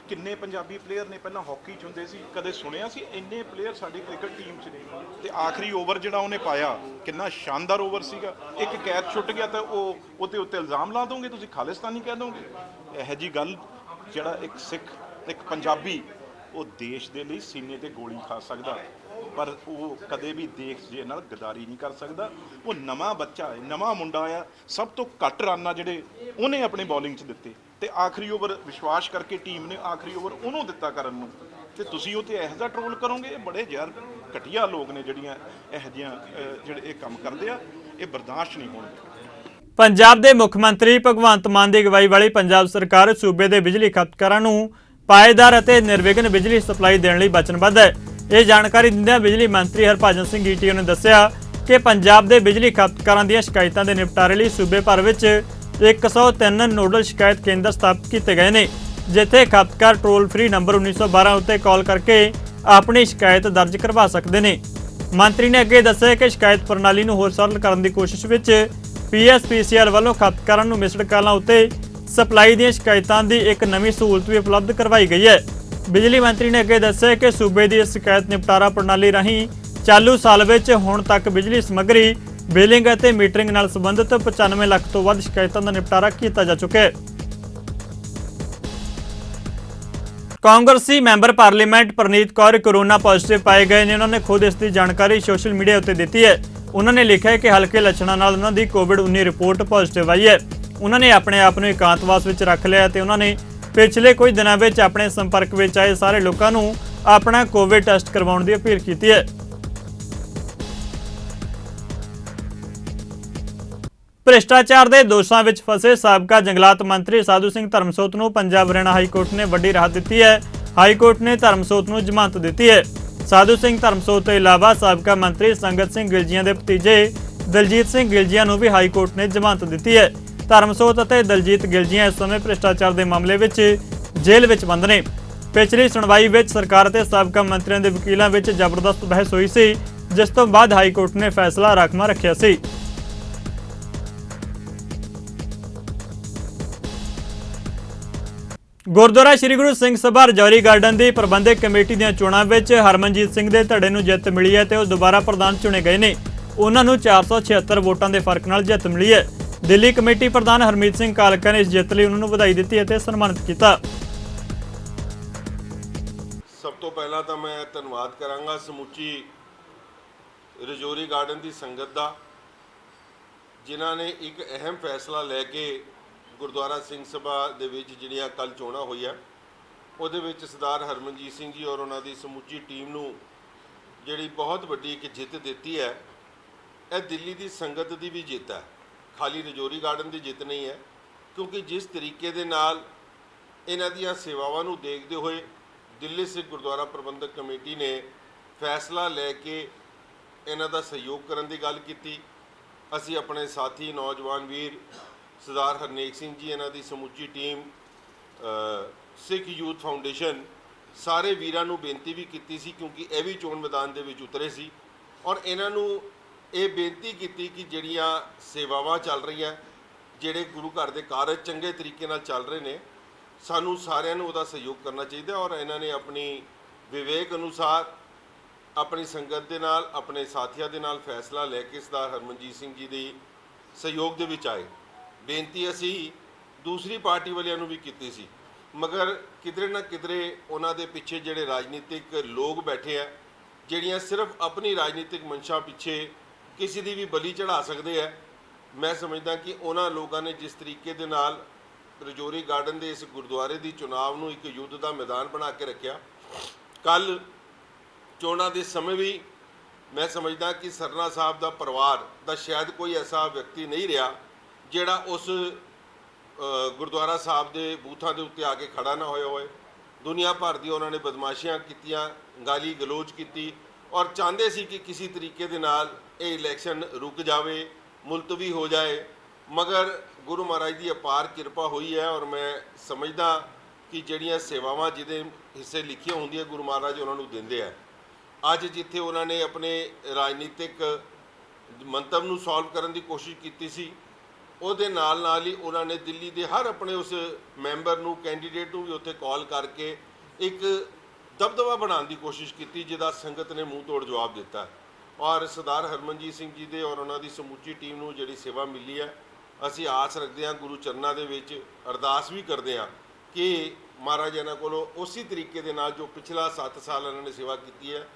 ਕਿੰਨੇ ਪੰਜਾਬੀ ਪਲੇਅਰ ਨੇ ਪਹਿਲਾਂ ਹਾਕੀ 'ਚ ਹੁੰਦੇ ਸੀ, ਕਦੇ ਸੁਣਿਆ ਸੀ ਇੰਨੇ ਪਲੇਅਰ ਸਾਡੀ ਕ੍ਰਿਕਟ ਟੀਮ 'ਚ ਨੇ। ਤੇ ਆਖਰੀ ਓਵਰ ਜਿਹੜਾ ਉਹਨੇ ਪਾਇਆ ਕਿੰਨਾ ਸ਼ਾਨਦਾਰ ਓਵਰ ਸੀਗਾ। ਇੱਕ ਕੈਚ ਛੁੱਟ ਗਿਆ ਤਾਂ ਉਹ ਉਹਦੇ ਉੱਤੇ ਇਲਜ਼ਾਮ ਲਾ ਦੋਗੇ, ਤੁਸੀਂ ਖਾਲਿਸਤਾਨੀ ਕਹਿ ਦੋਗੇ। ਇਹੋ ਜਿਹੀ ਗੱਲ ਜਿਹੜਾ ਇੱਕ ਸਿੱਖ ਇੱਕ ਪੰਜਾਬੀ ਉਹ ਦੇਸ਼ ਦੇ ਲਈ ਸੀਨੇ ਤੇ ਗੋਲੀ ਖਾ ਸਕਦਾ। ਪਰ ਉਹ ਕਦੇ ਵੀ ਦੇਸ਼ ਦੇ ਨਾਲ ਗਦਾਰੀ ਨਹੀਂ ਕਰ ਸਕਦਾ। ਉਹ ਨਵਾਂ ਬੱਚਾ ਹੈ, ਨਵਾਂ ਮੁੰਡਾ ਆ, ਸਭ ਤੋਂ ਘੱਟ ਰਨ ਆ ਜਿਹੜੇ ਉਹਨੇ ਆਪਣੀ ਬੋਲਿੰਗ 'ਚ ਦਿੱਤੇ ਤੇ ਆਖਰੀ ਓਵਰ ਵਿਸ਼ਵਾਸ ਕਰਕੇ ਟੀਮ ਨੇ ਆਖਰੀ ਓਵਰ ਉਹਨੂੰ ਦਿੱਤਾ ਕਰਨ ਨੂੰ, ਤੇ ਤੁਸੀਂ ਉਹ ਤੇ ਇਹੋ ਜਿਹਾ ਟਰੋਲ ਕਰੋਗੇ। ਇਹ ਬੜੇ ਯਾਰ ਘਟੀਆ ਲੋਕ ਨੇ ਜਿਹੜੀਆਂ ਇਹੋ ਜਿਹੀਆਂ ਜਿਹੜੇ ਇਹ ਕੰਮ ਕਰਦੇ ਆ, ਇਹ ਬਰਦਾਸ਼ਤ ਨਹੀਂ ਹੋਣਗੇ। ਪੰਜਾਬ ਦੇ ਮੁੱਖ ਮੰਤਰੀ ਭਗਵੰਤ ਮਾਨ ਦੀ ਅਗਵਾਈ ਵਾਲੀ ਪੰਜਾਬ ਸਰਕਾਰ ਸੂਬੇ ਦੇ ਬਿਜਲੀ ਖਪਤਕਾਰਾਂ ਨੂੰ ਪਾਏਦਾਰ ਅਤੇ ਨਿਰਵਿਘਨ ਬਿਜਲੀ ਸਪਲਾਈ ਦੇਣ ਲਈ ਵਚਨਬੱਧ ਹੈ। ਇਹ ਜਾਣਕਾਰੀ ਦਿੰਦਿਆਂ ਬਿਜਲੀ ਮੰਤਰੀ ਹਰਭਜਨ ਸਿੰਘ ਈਟੀਓ ਨੇ ਦੱਸਿਆ ਕਿ ਪੰਜਾਬ ਦੇ ਬਿਜਲੀ ਖਪਤਕਾਰਾਂ ਦੀਆਂ ਸ਼ਿਕਾਇਤਾਂ ਦੇ ਨਿਪਟਾਰੇ ਲਈ ਸੂਬੇ ਭਰ ਵਿੱਚ 103 ਨੋਡਲ ਸ਼ਿਕਾਇਤ ਕੇਂਦਰ ਸਥਾਪਿਤ ਕੀਤੇ ਗਏ ਨੇ, ਜਿੱਥੇ ਖਪਤਕਾਰ ਟੋਲ ਫ੍ਰੀ ਨੰਬਰ 1912 ਉੱਤੇ ਕਾਲ ਕਰਕੇ ਆਪਣੀ ਸ਼ਿਕਾਇਤ ਦਰਜ ਕਰਵਾ ਸਕਦੇ ਨੇ। ਮੰਤਰੀ ਨੇ ਅੱਗੇ ਦੱਸਿਆ ਕਿ ਸ਼ਿਕਾਇਤ ਪ੍ਰਣਾਲੀ ਨੂੰ ਹੋਰ ਸਰਲ ਕਰਨ ਦੀ ਕੋਸ਼ਿਸ਼ ਵਿੱਚ PSPCL ਵੱਲੋਂ ਖਪਤਕਾਰਾਂ ਨੂੰ ਮਿਸਡ ਕਾਲਾਂ ਉੱਤੇ ਸਪਲਾਈ ਦੀਆਂ ਸ਼ਿਕਾਇਤਾਂ ਦੀ ਇੱਕ ਨਵੀਂ ਸਹੂਲਤ ਵੀ ਉਪਲਬਧ ਕਰਵਾਈ ਗਈ ਹੈ। ਬਿਜਲੀ ਮੰਤਰੀ ਨੇ ਅੱਗੇ ਦੱਸਿਆ ਕਿ ਸੂਬੇ ਦੀ ਇਸ ਸ਼ਿਕਾਇਤ ਨਿਪਟਾਰਾ ਪ੍ਰਣਾਲੀ ਰਾਹੀਂ ਚਾਲੂ ਸਾਲ ਵਿੱਚ ਹੁਣ ਤੱਕ ਬਿਜਲੀ ਸਮੱਗਰੀ ਬਿਲਿੰਗ ਅਤੇ ਮੀਟਰਿੰਗ ਨਾਲ ਸੰਬੰਧਿਤ 95 ਲੱਖ ਤੋਂ ਵੱਧ ਸ਼ਿਕਾਇਤਾਂ ਦਾ ਨਿਪਟਾਰਾ ਕੀਤਾ ਜਾ ਚੁੱਕਾ ਹੈ। ਕਾਂਗਰਸੀ member parliament Praneet Kaur corona positive ਪਾਏ ਗਏ ਨੇ। ਉਹਨਾਂ ਨੇ ਖੁਦ ਇਸ ਦੀ ਜਾਣਕਾਰੀ ਸੋਸ਼ਲ ਮੀਡੀਆ ਉੱਤੇ ਦਿੱਤੀ ਹੈ। ਉਹਨਾਂ ਨੇ ਲਿਖਿਆ ਹੈ ਕਿ ਹਲਕੇ ਲੱਛਣਾਂ ਨਾਲ ਉਹਨਾਂ ਦੀ ਕੋਵਿਡ-19 ਰਿਪੋਰਟ ਪੋਜ਼ਿਟਿਵ ਆਈ ਹੈ। ਉਹਨਾਂ ਨੇ ਆਪਣੇ ਆਪ ਨੂੰ ਇਕਾਂਤਵਾਸ ਵਿੱਚ ਰੱਖ ਲਿਆ ਤੇ ਉਹਨਾਂ ਨੇ ਪਿਛਲੇ ਕੁਝ ਦਿਨਾਂ ਵਿੱਚ ਆਪਣੇ ਸੰਪਰਕ ਵਿੱਚ ਆਏ ਸਾਰੇ ਲੋਕਾਂ ਨੂੰ ਆਪਣਾ ਕੋਵਿਡ ਟੈਸਟ ਕਰਵਾਉਣ ਦੀ ਅਪੀਲ ਕੀਤੀ ਹੈ। ਭ੍ਰਿਸ਼ਟਾਚਾਰ ਦੇ ਦੋਸ਼ਾਂ ਵਿੱਚ ਫਸੇ ਸਾਬਕਾ ਜੰਗਲਾਤ ਮੰਤਰੀ ਸਾਧੂ ਸਿੰਘ ਧਰਮਸੋਤ ਨੂੰ ਪੰਜਾਬ ਹਰਿਆਣਾ ਹਾਈ ਕੋਰਟ ਨੇ ਵੱਡੀ ਰਾਹਤ ਦਿੱਤੀ ਹੈ। ਹਾਈ ਕੋਰਟ ਨੇ ਧਰਮਸੋਤ ਨੂੰ ਜ਼ਮਾਨਤ ਦਿੱਤੀ ਹੈ। ਸਾਧੂ ਸਿੰਘ ਧਰਮਸੋਤ ਤੋਂ ਇਲਾਵਾ ਸਾਬਕਾ ਮੰਤਰੀ ਸੰਗਤ ਸਿੰਘ ਗਿਲਜੀਆਂ ਦੇ ਭਤੀਜੇ ਦਲਜੀਤ ਸਿੰਘ ਗਿਲਜੀਆਂ ਨੂੰ ਵੀ ਹਾਈ ਕੋਰਟ ਨੇ ਜ਼ਮਾਨਤ ਦਿੱਤੀ ਹੈ। ਧਰਮਸੋਤ ਅਤੇ ਦਲਜੀਤ ਗਿਲਜੀਆਂ ਇਸ ਸਮੇਂ ਭ੍ਰਿਸ਼ਟਾਚਾਰ ਦੇ ਮਾਮਲੇ ਵਿੱਚ ਜੇਲ੍ਹ ਵਿੱਚ ਬੰਦ ਨੇ। ਪਿਛਲੀ ਸੁਣਵਾਈ ਵਿੱਚ ਸਰਕਾਰ ਅਤੇ ਸਾਬਕਾ ਮੰਤਰੀਆਂ ਦੇ ਵਕੀਲਾਂ ਵਿੱਚ ਜ਼ਬਰਦਸਤ ਬਹਿਸ ਹੋਈ ਸੀ, ਜਿਸ ਤੋਂ ਬਾਅਦ ਹਾਈ ਕੋਰਟ ਨੇ ਫੈਸਲਾ ਰਾਖਵਾਂ ਰੱਖਿਆ ਸੀ। ਗੁਰਦੁਆਰਾ ਸ੍ਰੀ ਗੁਰੂ ਸਿੰਘ ਸਭਾ ਰਜੌਰੀ ਗਾਰਡਨ ਦੀ ਪ੍ਰਬੰਧਕ ਕਮੇਟੀ ਦੀਆਂ ਚੋਣਾਂ ਵਿੱਚ ਹਰਮਨਜੀਤ ਸਿੰਘ ਦੇ ਧੜੇ ਨੂੰ ਜਿੱਤ ਮਿਲੀ ਹੈ ਤੇ ਉਹ ਦੁਬਾਰਾ ਪ੍ਰਧਾਨ ਚੁਣੇ ਗਏ ਨੇ। ਉਹਨਾਂ ਨੂੰ 476 ਵੋਟਾਂ ਦੇ ਫਰਕ ਨਾਲ ਜਿੱਤ ਮਿਲੀ ਹੈ। ਦਿੱਲੀ ਕਮੇਟੀ ਪ੍ਰਧਾਨ ਹਰਮੀਤ ਸਿੰਘ ਕਾਲਕਾ ਨੇ ਇਸ ਜਿੱਤ ਲਈ ਉਹਨਾਂ ਨੂੰ ਵਧਾਈ ਦਿੱਤੀ ਅਤੇ ਸਨਮਾਨਿਤ ਕੀਤਾ। ਸਭ ਤੋਂ ਪਹਿਲਾਂ ਤਾਂ ਮੈਂ ਧੰਨਵਾਦ ਕਰਾਂਗਾ ਸਮੁੱਚੀ ਰਜੌਰੀ ਗਾਰਡਨ ਦੀ ਸੰਗਤ ਦਾ, ਜਿਨ੍ਹਾਂ ਨੇ ਇੱਕ ਅਹਿਮ ਫੈਸਲਾ ਲੈ ਕੇ ਗੁਰਦੁਆਰਾ ਸਿੰਘ ਸਭਾ ਦੇ ਵਿੱਚ ਜਿਹੜੀਆਂ ਕੱਲ੍ਹ ਚੋਣਾਂ ਹੋਈਆਂ ਉਹਦੇ ਵਿੱਚ ਸਰਦਾਰ ਹਰਮਨਜੀਤ ਸਿੰਘ ਜੀ ਔਰ ਉਹਨਾਂ ਦੀ ਸਮੁੱਚੀ ਟੀਮ ਨੂੰ ਜਿਹੜੀ ਬਹੁਤ ਵੱਡੀ ਇੱਕ ਜਿੱਤ ਦਿੱਤੀ ਹੈ। ਇਹ ਦਿੱਲੀ ਦੀ ਸੰਗਤ ਦੀ ਵੀ ਜਿੱਤ ਹੈ, ਖਾਲੀ ਰਜੌਰੀ ਗਾਰਡਨ ਦੀ ਜਿੱਤ ਨਹੀਂ ਹੈ, ਕਿਉਂਕਿ ਜਿਸ ਤਰੀਕੇ ਦੇ ਨਾਲ ਇਹਨਾਂ ਦੀਆਂ ਸੇਵਾਵਾਂ ਨੂੰ ਦੇਖਦੇ ਹੋਏ ਦਿੱਲੀ ਸਿੱਖ ਗੁਰਦੁਆਰਾ ਪ੍ਰਬੰਧਕ ਕਮੇਟੀ ਨੇ ਫੈਸਲਾ ਲੈ ਕੇ ਇਹਨਾਂ ਦਾ ਸਹਿਯੋਗ ਕਰਨ ਦੀ ਗੱਲ ਕੀਤੀ। ਅਸੀਂ ਆਪਣੇ ਸਾਥੀ ਨੌਜਵਾਨ ਵੀਰ ਸਰਦਾਰ ਹਰਨੇਕ ਸਿੰਘ ਜੀ, ਇਹਨਾਂ ਦੀ ਸਮੁੱਚੀ ਟੀਮ, ਸਿੱਖ ਯੂਥ ਫਾਊਂਡੇਸ਼ਨ, ਸਾਰੇ ਵੀਰਾਂ ਨੂੰ ਬੇਨਤੀ ਵੀ ਕੀਤੀ ਸੀ, ਕਿਉਂਕਿ ਇਹ ਵੀ ਚੋਣ ਮੈਦਾਨ ਦੇ ਵਿੱਚ ਉਤਰੇ ਸੀ, ਔਰ ਇਹਨਾਂ ਨੂੰ ਇਹ ਬੇਨਤੀ ਕੀਤੀ ਕਿ ਜਿਹੜੀਆਂ ਸੇਵਾਵਾਂ ਚੱਲ ਰਹੀਆਂ, ਜਿਹੜੇ ਗੁਰੂ ਘਰ ਦੇ ਕਾਰਜ ਚੰਗੇ ਤਰੀਕੇ ਨਾਲ ਚੱਲ ਰਹੇ ਨੇ, ਸਾਨੂੰ ਸਾਰਿਆਂ ਨੂੰ ਉਹਦਾ ਸਹਿਯੋਗ ਕਰਨਾ ਚਾਹੀਦਾ। ਔਰ ਇਹਨਾਂ ਨੇ ਆਪਣੀ ਵਿਵੇਕ ਅਨੁਸਾਰ ਆਪਣੀ ਸੰਗਤ ਦੇ ਨਾਲ, ਆਪਣੇ ਸਾਥੀਆਂ ਦੇ ਨਾਲ ਫੈਸਲਾ ਲੈ ਕੇ ਸਰਦਾਰ ਹਰਮਨਜੀਤ ਸਿੰਘ ਜੀ ਦੇ ਸਹਿਯੋਗ ਦੇ ਵਿੱਚ ਆਏ। ਬੇਨਤੀ ਅਸੀਂ ਦੂਸਰੀ ਪਾਰਟੀ ਵਾਲਿਆਂ ਨੂੰ ਵੀ ਕੀਤੀ ਸੀ, ਮਗਰ ਕਿਧਰੇ ਨਾ ਕਿਧਰੇ ਉਹਨਾਂ ਦੇ ਪਿੱਛੇ ਜਿਹੜੇ ਰਾਜਨੀਤਿਕ ਲੋਕ ਬੈਠੇ ਆ, ਜਿਹੜੀਆਂ ਸਿਰਫ ਆਪਣੀ ਰਾਜਨੀਤਿਕ ਮਨਸ਼ਾ ਪਿੱਛੇ ਕਿਸੇ ਦੀ ਵੀ ਬਲੀ ਚੜਾ ਸਕਦੇ ਆ। ਮੈਂ ਸਮਝਦਾ ਕਿ ਉਹਨਾਂ ਲੋਕਾਂ ਨੇ ਜਿਸ ਤਰੀਕੇ ਦੇ ਨਾਲ ਰਜੌਰੀ ਗਾਰਡਨ ਦੇ ਇਸ ਗੁਰਦੁਆਰੇ ਦੀ ਚੁਣਾਵ ਨੂੰ ਇੱਕ ਯੁੱਧ ਦਾ ਮੈਦਾਨ ਬਣਾ ਕੇ ਰੱਖਿਆ। ਕੱਲ੍ਹ ਚੋਣਾਂ ਦੇ ਸਮੇਂ ਵੀ ਮੈਂ ਸਮਝਦਾ ਕਿ ਸਰਨਾ ਸਾਹਿਬ ਦਾ ਪਰਿਵਾਰ ਦਾ ਸ਼ਾਇਦ ਕੋਈ ਐਸਾ ਵਿਅਕਤੀ ਨਹੀਂ ਰਿਹਾ ਜਿਹੜਾ ਉਸ ਗੁਰਦੁਆਰਾ ਸਾਹਿਬ ਦੇ ਬੂਥਾਂ ਦੇ ਉੱਤੇ ਆ ਕੇ ਖੜਾ ਨਾ ਹੋਇਆ ਹੋਏ। ਦੁਨੀਆ ਭਰ ਦੀ ਉਹਨਾਂ ਨੇ ਬਦਮਾਸ਼ੀਆਂ ਕੀਤੀਆਂ, ਗਾਲੀ ਗਲੋਚ ਕੀਤੀ, ਔਰ ਚਾਹੁੰਦੇ ਸੀ ਕਿ ਕਿਸੇ ਤਰੀਕੇ ਦੇ ਨਾਲ ਇਹ ਇਲੈਕਸ਼ਨ ਰੁਕ ਜਾਵੇ, ਮੁਲਤਵੀ ਹੋ ਜਾਏ। ਮਗਰ ਗੁਰੂ ਮਹਾਰਾਜ ਦੀ ਅਪਾਰ ਕਿਰਪਾ ਹੋਈ ਹੈ, ਔਰ ਮੈਂ ਸਮਝਦਾ ਕਿ ਜਿਹੜੀਆਂ ਸੇਵਾਵਾਂ ਜਿਹਦੇ ਹਿੱਸੇ ਲਿਖੀਆਂ ਹੁੰਦੀਆਂ ਗੁਰੂ ਮਹਾਰਾਜ ਉਹਨਾਂ ਨੂੰ ਦਿੰਦੇ ਆ। ਅੱਜ ਜਿੱਥੇ ਉਹਨਾਂ ਨੇ ਆਪਣੇ ਰਾਜਨੀਤਿਕ ਮੰਤਵ ਨੂੰ ਸੋਲਵ ਕਰਨ ਦੀ ਕੋਸ਼ਿਸ਼ ਕੀਤੀ ਸੀ, ਉਹਦੇ ਨਾਲ ਨਾਲ ਹੀ ਉਹਨਾਂ ਨੇ ਦਿੱਲੀ ਦੇ ਹਰ ਆਪਣੇ ਉਸ ਮੈਂਬਰ ਨੂੰ, ਕੈਂਡੀਡੇਟ ਨੂੰ ਵੀ ਉੱਥੇ ਕਾਲ ਕਰਕੇ ਇੱਕ ਦਬਦਬਾ ਬਣਾਉਣ ਦੀ ਕੋਸ਼ਿਸ਼ ਕੀਤੀ, ਜਿਹਦਾ ਸੰਗਤ ਨੇ ਮੂੰਹ ਤੋੜ ਜਵਾਬ ਦਿੱਤਾ। ਔਰ ਸਰਦਾਰ ਹਰਮਨਜੀਤ ਸਿੰਘ ਜੀ ਦੇ ਔਰ ਉਹਨਾਂ ਦੀ ਸਮੁੱਚੀ ਟੀਮ ਨੂੰ ਜਿਹੜੀ ਸੇਵਾ ਮਿਲੀ ਹੈ, ਅਸੀਂ ਆਸ ਰੱਖਦੇ ਹਾਂ, ਗੁਰੂ ਚਰਨਾਂ ਦੇ ਵਿੱਚ ਅਰਦਾਸ ਵੀ ਕਰਦੇ ਹਾਂ ਕਿ ਮਹਾਰਾਜ ਇਹਨਾਂ ਕੋਲੋਂ ਉਸੇ ਤਰੀਕੇ ਦੇ ਨਾਲ ਜੋ ਪਿਛਲਾ 7 ਸਾਲ ਇਹਨਾਂ ਨੇ ਸੇਵਾ ਕੀਤੀ ਹੈ,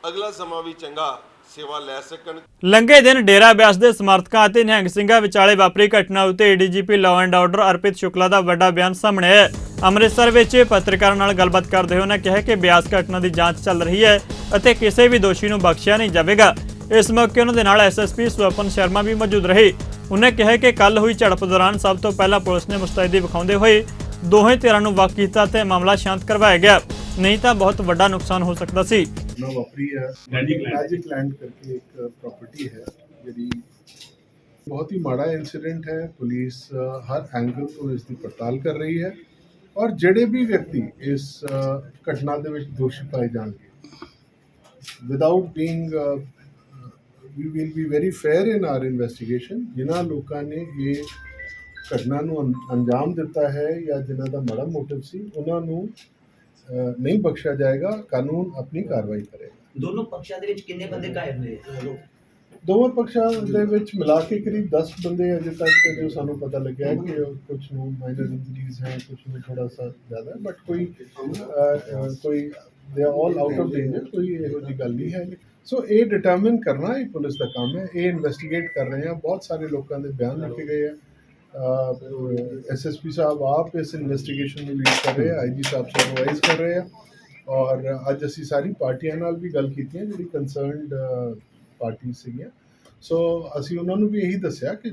ਅਗਲਾ ਸਮਾਂ ਵੀ ਚੰਗਾ ਸੇਵਾ ਲੈ ਸਕਣ। ਲੰਘੇ ਦਿਨ ਡੇਰਾ ਬਿਆਸ ਦੇ ਸਮਰਥਕਾਂ ਅਤੇ ਨਿਹੰਗ ਸਿੰਘਾਂ ਵਿਚਾਲੇ ਵਾਪਰੀ ਘਟਨਾ ਉੱਤੇ ADGP law and order Arpit Shukla ਦਾ ਵੱਡਾ ਬਿਆਨ ਸਾਹਮਣੇ ਆਇਆ ਹੈ। ਅੰਮ੍ਰਿਤਸਰ ਵਿੱਚ ਪੱਤਰਕਾਰਾਂ ਨਾਲ ਗੱਲਬਾਤ ਕਰਦੇ ਹੋਏ ਉਹਨਾਂ ਕਿਹਾ ਕਿ ਬਿਆਸ ਘਟਨਾ ਦੀ ਜਾਂਚ ਚੱਲ ਰਹੀ ਹੈ ਅਤੇ ਕਿਸੇ ਵੀ ਦੋਸ਼ੀ ਨੂੰ ਬਖਸ਼ਿਆ ਨਹੀਂ ਜਾਵੇਗਾ। ਇਸ ਮੌਕੇ ਉਹਨਾਂ ਦੇ ਨਾਲ ਐਸਐਸਪੀ ਸਵਪਨ ਸ਼ਰਮਾ ਵੀ ਮੌਜੂਦ ਰਹੇ। ਉਹਨੇ ਕਿਹਾ ਕਿ ਕੱਲ ਹੋਈ ਝੜਪ ਦੌਰਾਨ ਸਭ ਤੋਂ ਪਹਿਲਾਂ ਪੁਲਿਸ ਨੇ ਮੁਸਤੈਦੀ ਵਿਖਾਉਂਦੇ ਹੋਏ ਦੋਹੇ ਧਿਰਾਂ ਨੂੰ ਵੱਖ ਕੀਤਾ ਤੇ ਮਾਮਲਾ ਸ਼ਾਂਤ ਕਰਵਾਇਆ ਗਿਆ, ਨਹੀਂ ਤਾਂ ਬਹੁਤ ਵੱਡਾ ਨੁਕਸਾਨ ਹੋ ਸਕਦਾ ਸੀ। ਵਾਪਰੀ ਹੈ ਮੈਜਿਕ ਲੈਂਡ ਕਰਕੇ ਇੱਕ ਪ੍ਰੋਪਰਟੀ ਹੈ ਜਿਹੜੀ ਬਹੁਤ ਹੀ ਮਾੜਾ ਇੰਸੀਡੈਂਟ ਹੈ। ਪੁਲਿਸ ਹਰ ਐਂਗਲ ਤੋਂ ਇਸ ਦੀ ਪੜਤਾਲ ਕਰ ਰਹੀ ਹੈ ਔਰ ਜਿਹੜੇ ਵੀ ਵਿਅਕਤੀ ਇਸ ਘਟਨਾ ਦੇ ਵਿੱਚ ਦੋਸ਼ੀ ਪਾਏ ਜਾਣਗੇ without being we will be very fair in our investigation। ਜਿਨ੍ਹਾਂ ਲੋਕਾਂ ਨੇ ਇਹ ਘਟਨਾ ਨੂੰ ਅੰਜਾਮ ਦਿੱਤਾ ਹੈ ਜਾਂ ਜਿਨ੍ਹਾਂ ਦਾ ਮਾੜਾ ਮੋਟਿਵ ਸੀ ਉਹਨਾਂ ਨੂੰ ਨਹੀਂ ਬਖਸ਼ਿਆ ਜਾਏਗਾ। ਕਾਨੂੰਨ ਆਪਣੀ ਕਾਰਵਾਈ ਕਰੇਗਾ। ਦੋਨੋਂ ਪੱਖਾਂ ਦੇ ਵਿੱਚ ਕਿੰਨੇ ਬੰਦੇ ਘਾਇਲ ਹੋਏ? ਦੋਵਾਂ ਪੱਖਾਂ ਦੇ ਵਿੱਚ ਮਿਲਾ ਕੇ ਕਰੀਬ 10 ਬੰਦੇ ਅਜੇ ਤੱਕ ਜੋ ਸਾਨੂੰ ਪਤਾ ਲੱਗਿਆ ਕਿ ਕੁਝ ਨੂੰ ਮਾਈਨਰ ਇੰਜਰੀਜ਼ ਹੈ, ਕੁਝ ਨੂੰ ਥੋੜਾ ਸਾ ਜ਼ਿਆਦਾ ਹੈ, ਬਟ ਕੋਈ they are all out of danger, ਕੋਈ ਇਹੋ ਜਿਹੀ ਗੱਲ ਨਹੀਂ ਹੈ। ਸੋ ਇਹ ਡਿਟਰਮਿਨ ਕਰਨਾ ਇਹ ਪੁਲਿਸ ਦਾ ਕੰਮ ਹੈ। ਇਹ ਇਨਵੈਸਟੀਗੇਟ ਕਰ ਰਹੇ ਹਾਂ। ਬਹੁਤ ਸਾਰੇ ਲੋਕਾਂ ਦੇ ਬਿਆਨ ਲਿਖੇ ਗਏ ਹੈ। ਐਸਐਸਪੀ ਸਾਹਿਬ ਆਪ ਇਸ ਇਨਵੈਸਟੀਗੇਸ਼ਨ ਨੂੰ ਲੀਡ ਕਰ ਰਹੇ ਆ, ਆਈਜੀ ਸਾਹਿਬ ਸੁਪਰਵਾਈਜ਼ ਕਰ ਰਹੇ ਆ ਔਰ ਅੱਜ ਅਸੀਂ ਸਾਰੀ ਪਾਰਟੀਆਂ ਨਾਲ ਵੀ ਗੱਲ ਕੀਤੀ ਹੈ ਜਿਹੜੀ ਕੰਸਰਨਡ ਪਾਰਟੀ ਸੀਗੀਆਂ। ਸੋ ਅਸੀਂ ਉਹਨਾਂ ਨੂੰ ਵੀ ਇਹੀ ਦੱਸਿਆ ਕਿ